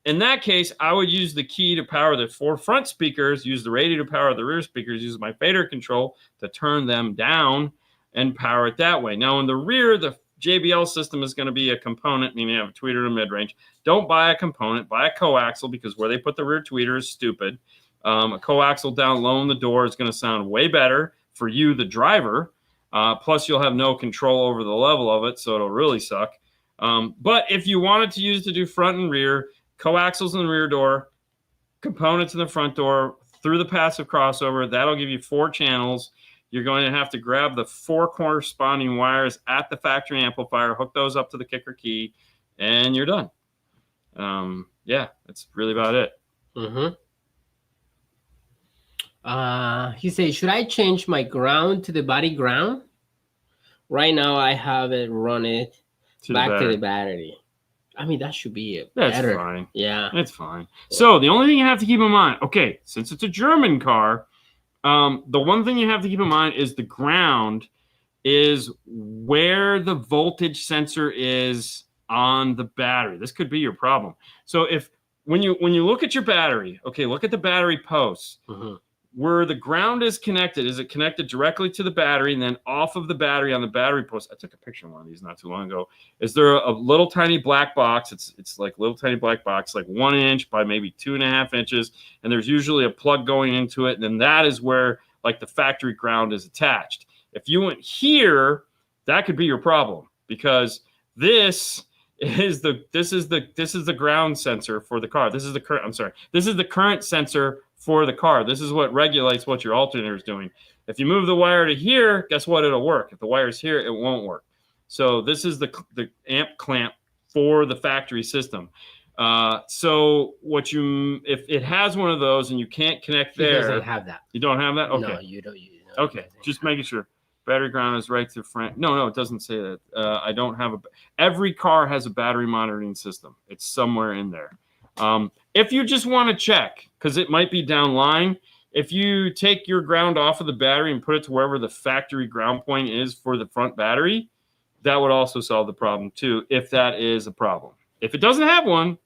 in that case, I would use the key to power the 4 front speakers, use the radio to power the rear speakers, use my fader control to turn them down and power it that way. Now, in the rear, the JBL system is going to be a component, meaning you have a tweeter and mid-range. Don't buy a component, buy a coaxial, because where they put the rear tweeter is stupid. A coaxial down low in the door is going to sound way better for you, the driver. Plus, you'll have no control over the level of it, so it'll really suck. But if you wanted to use to do front and rear, coaxials in the rear door, components in the front door, through the passive crossover, that'll give you 4 channels. You're going to have to grab the 4 corresponding wires at the factory amplifier, hook those up to the kicker key, and you're done. Yeah, that's really about it. He says, should I change my ground to the body ground? Right now, I have it run it back to the battery. I mean, that should be it. That's better. Fine. Yeah. That's fine. So the only thing you have to keep in mind, okay, since it's a German car, the one thing you have to keep in mind is the ground is where the voltage sensor is on the battery. This could be your problem. So when you look at your battery, okay, look at the battery posts. Where the ground is connected, is it connected directly to the battery and then off of the battery on the battery post? I took a picture of one of these not too long ago. Is there a little tiny black box? It's like a little tiny black box, like 1 inch by maybe 2.5 inches. And there's usually a plug going into it. And then that is where like the factory ground is attached. If you went here, that could be your problem, because this is the ground sensor for the car. This is the current sensor for the car. This is what regulates what your alternator is doing. If you move the wire to here, guess what? It'll work. If the wire's here, it won't work. So this is the amp clamp for the factory system. So if it has one of those and you can't connect there, it doesn't have that. You don't have that? Okay. No, you don't. Okay, just making sure. Battery ground is right to front. No, it doesn't say that. I don't have every car has a battery monitoring system. It's somewhere in there. If you just want to check, because it might be downline, if you take your ground off of the battery and put it to wherever the factory ground point is for the front battery, that would also solve the problem too, if that is a problem. If it doesn't have one,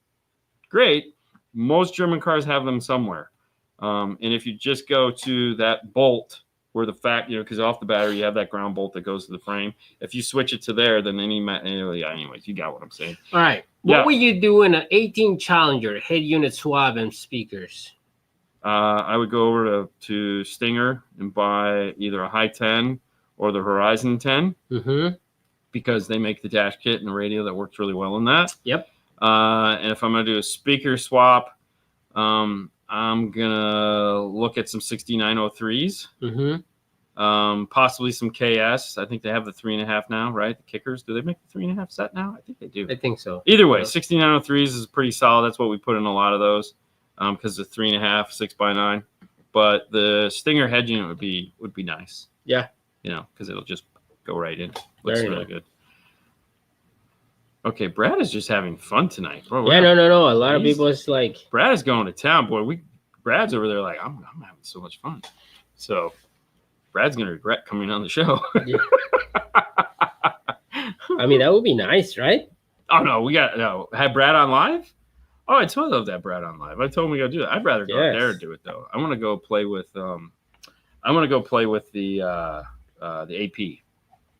great. Most German cars have them somewhere. And if you just go to that bolt where the because off the battery you have that ground bolt that goes to the frame. If you switch it to there, then anyways, you got what I'm saying. All right. What would you do in an 18 Challenger head unit swap and speakers? I would go over to Stinger and buy either a High 10 or the Horizon 10 because they make the dash kit and the radio that works really well in that. Yep. And if I'm going to do a speaker swap, I'm gonna look at some 6903s, possibly some KS. I think they have the 3.5 now, right? The kickers. Do they make the 3.5 set now? I think they do. I think so. Either way, 6903s is pretty solid. That's what we put in a lot of those, because the 3.5, 6x9. But the Stinger head unit would be nice. Yeah. Because it'll just go right in. Looks really good. Okay, Brad is just having fun tonight, bro. Yeah, no. A lot of people is like, Brad is going to town, boy. Brad's over there like, I'm having so much fun. So Brad's gonna regret coming on the show. Yeah. I mean, that would be nice, right? Oh no, had Brad on live? Oh, I totally love that Brad on live. I told him we gotta do that. I'd rather go out there and do it though. I want to go play with the AP.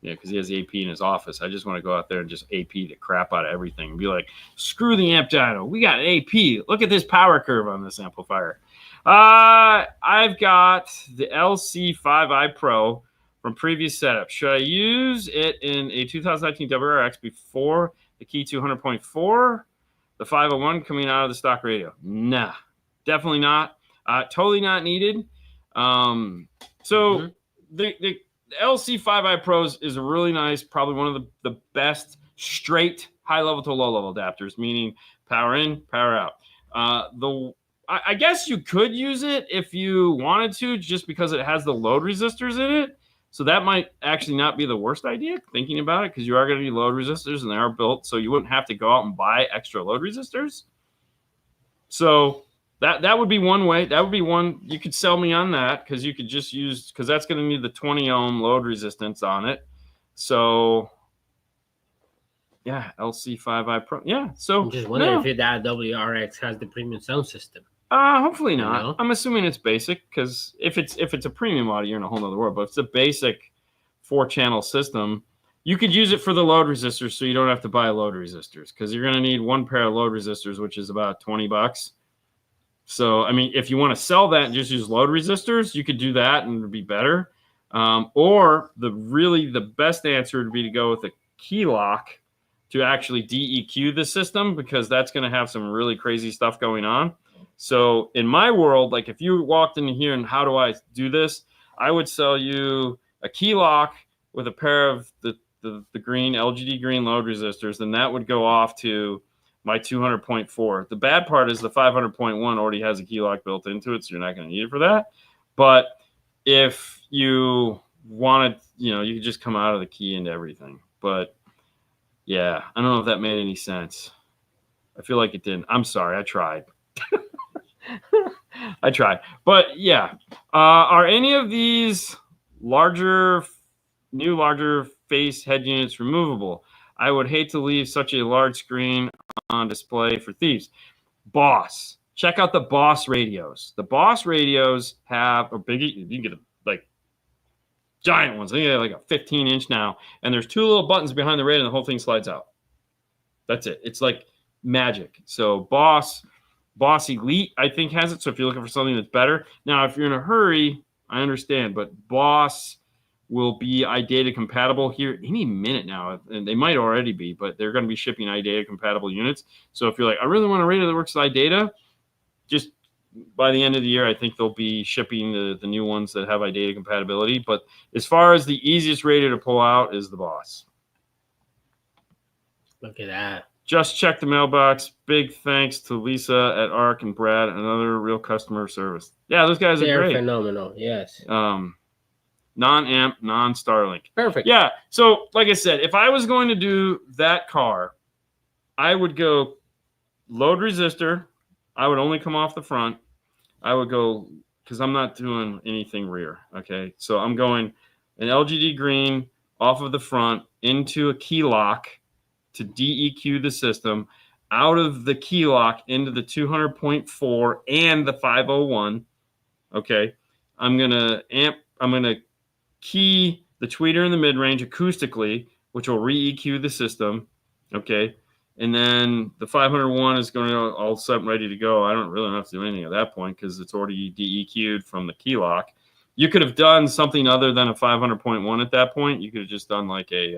Yeah, because he has the AP in his office. I just want to go out there and just AP the crap out of everything and be like, screw the amp dyno. We got AP. Look at this power curve on this amplifier. I've got the LC5i Pro from previous setup. Should I use it in a 2019 WRX before the Key 200.4, the 501 coming out of the stock radio? Nah, definitely not. Totally not needed. The LC5i Pros is really nice, probably one of the best straight high level to low level adapters, meaning power in, power out. I guess you could use it if you wanted to, just because it has the load resistors in it. So that might actually not be the worst idea, thinking about it, because you are going to need load resistors and they are built, so you wouldn't have to go out and buy extra load resistors. So that would be one way. That would be one you could sell me on that, because you could just use, because that's going to need the 20 ohm load resistance on it. So yeah, LC5i Pro. Yeah. So I'm just wondering if that WRX has the premium sound system. Hopefully not. I'm assuming it's basic, because if it's a premium audio, you're in a whole nother world. But if it's a basic 4-channel system, you could use it for the load resistors, so you don't have to buy load resistors, because you're going to need one pair of load resistors, which is about $20. So, I mean, if you want to sell that and just use load resistors, you could do that and it would be better. Or the best answer would be to go with a key lock to actually DEQ the system, because that's going to have some really crazy stuff going on. So in my world, like if you walked in here and how do I do this, I would sell you a key lock with a pair of the green LGD green load resistors, and that would go off to my 200.4. The bad part is the 500.1 already has a key lock built into it, so you're not going to need it for that. But if you wanted, you could just come out of the key into everything. But yeah, I don't know if that made any sense. I feel like it didn't. I'm sorry. I tried. I tried. But yeah, are any of these larger face head units removable? I would hate to leave such a large screen on display for thieves. Boss. Check out the Boss radios. The Boss radios have a big, you can get like giant ones. I think they're like a 15-inch now. And there's 2 little buttons behind the radio and the whole thing slides out. That's it. It's like magic. So Boss Elite, I think, has it. So if you're looking for something that's better. Now, if you're in a hurry, I understand. But Boss will be iData compatible here any minute now. And they might already be, but they're going to be shipping iData compatible units. So if you're like, I really want a radio that works with iData, just by the end of the year, I think they'll be shipping the new ones that have iData compatibility. But as far as the easiest radio to pull out is the Boss. Look at that. Just check the mailbox. Big thanks to Lisa at ARC and Brad, another real customer service. Yeah, those guys are great. They're phenomenal, yes. Non-amp, non-Starlink. Perfect. Yeah, so like I said, if I was going to do that car, I would go load resistor, I would only come off the front. I would go, because I'm not doing anything rear, okay? So I'm going an LGD green off of the front into a key lock to DEQ the system, out of the key lock into the 200.4 and the 501, okay? I'm gonna key the tweeter in the mid-range acoustically, which will re-EQ the system, okay? And then the 501 is going to all set and ready to go. I don't really have to do anything at that point because it's already DEQ'd from the key lock. You could have done something other than a 500.1 at that point. You could have just done like a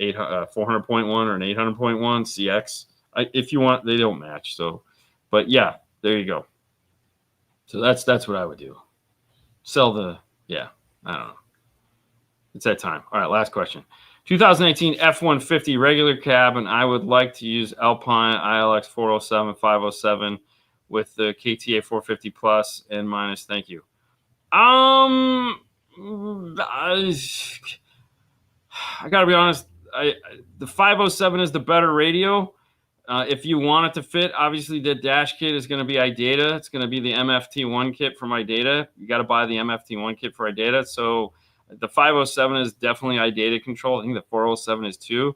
400.1 or an 800.1 CX. If you want, they don't match. So, but yeah, there you go. So that's what I would do. Sell the, yeah, I don't know. It's that time. All right, last question. 2018 F-150 regular cab, and I would like to use Alpine ILX 407, 507 with the KTA 450 plus and minus. Thank you. I gotta be honest. The 507 is the better radio. If you want it to fit, obviously the dash kit is going to be iData. It's going to be the MFT1 kit from iData. You got to buy the MFT1 kit for iData. So the 507 is definitely iData control. I think the 407 is too.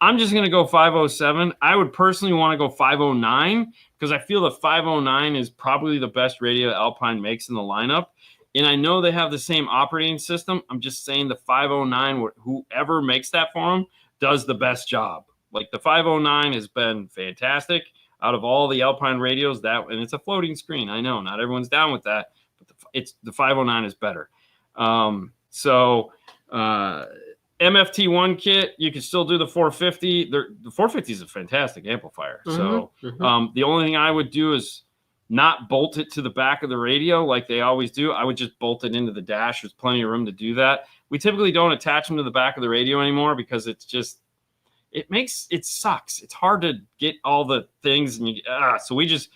I'm just going to go 507. I would personally want to go 509 because I feel the 509 is probably the best radio Alpine makes in the lineup. And I know they have the same operating system. I'm just saying the 509, whoever makes that for them, does the best job. Like the 509 has been fantastic out of all the Alpine radios. And it's a floating screen. I know not everyone's down with that, but the 509 is better. MFT1 kit, you can still do the 450. The 450 is a fantastic amplifier. The only thing I would do is not bolt it to the back of the radio like they always do. I would just bolt it into the dash. There's plenty of room to do that. We typically don't attach them to the back of the radio anymore because it's just, it sucks. It's hard to get all the things, and so we just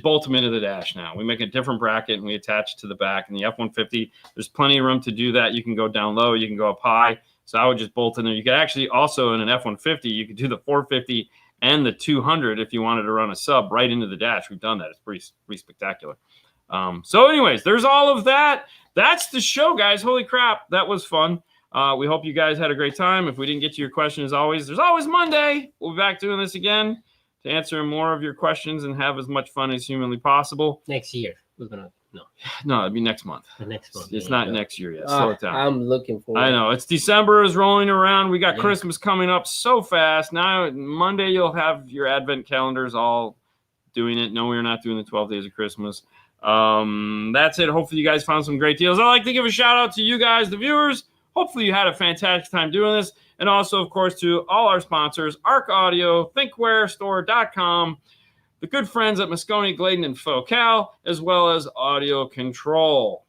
bolt them into the dash now. We make a different bracket and we attach it to the back. And the F-150, there's plenty of room to do that. You can go down low, you can go up high. So I would just bolt in there. You could actually also in an F-150, you could do the 450 and the 200 if you wanted to run a sub right into the dash. We've done that. It's pretty spectacular. So anyways, there's all of that. That's the show, guys. Holy crap, that was fun. We hope you guys had a great time. If we didn't get to your question, as always, there's always Monday. We'll be back doing this again to answer more of your questions and have as much fun as humanly possible. Next year, we're gonna no, it'd be next month. Next month. It's not next year yet. Slow it down. I'm looking forward. I know it's December is rolling around. We got Christmas coming up so fast. Now Monday you'll have your Advent calendars all doing it. No, we're not doing the 12 days of Christmas. That's it. Hopefully you guys found some great deals. I'd like to give a shout out to you guys, the viewers. Hopefully you had a fantastic time doing this. And also, of course, to all our sponsors, Arc Audio, ThinkwareStore.com, the good friends at Mosconi, Gladen, and Focal, as well as AudioControl.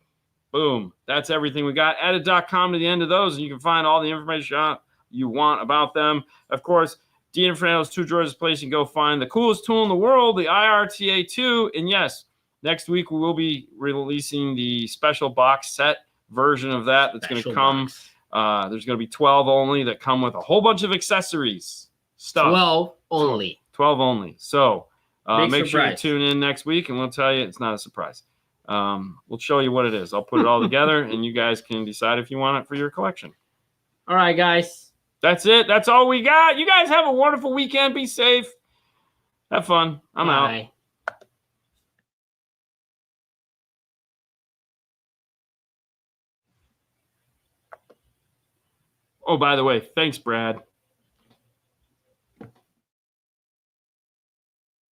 Boom. That's everything we got. Added.com to the end of those, and you can find all the information you want about them. Of course, Dean and Fernando's Two Drawers place. You can go find the coolest tool in the world, the IRTA2. And yes, next week we will be releasing the special box set version of that. That's going to come. There's going to be 12 only that come with a whole bunch of accessories. Stuff. 12 only. 12 only. So make sure you tune in next week, and we'll tell you it's not a surprise. We'll show you what it is. I'll put it all together, and you guys can decide if you want it for your collection. All right, guys. That's it. That's all we got. You guys have a wonderful weekend. Be safe. Have fun. I'm out. Oh, by the way, thanks, Brad.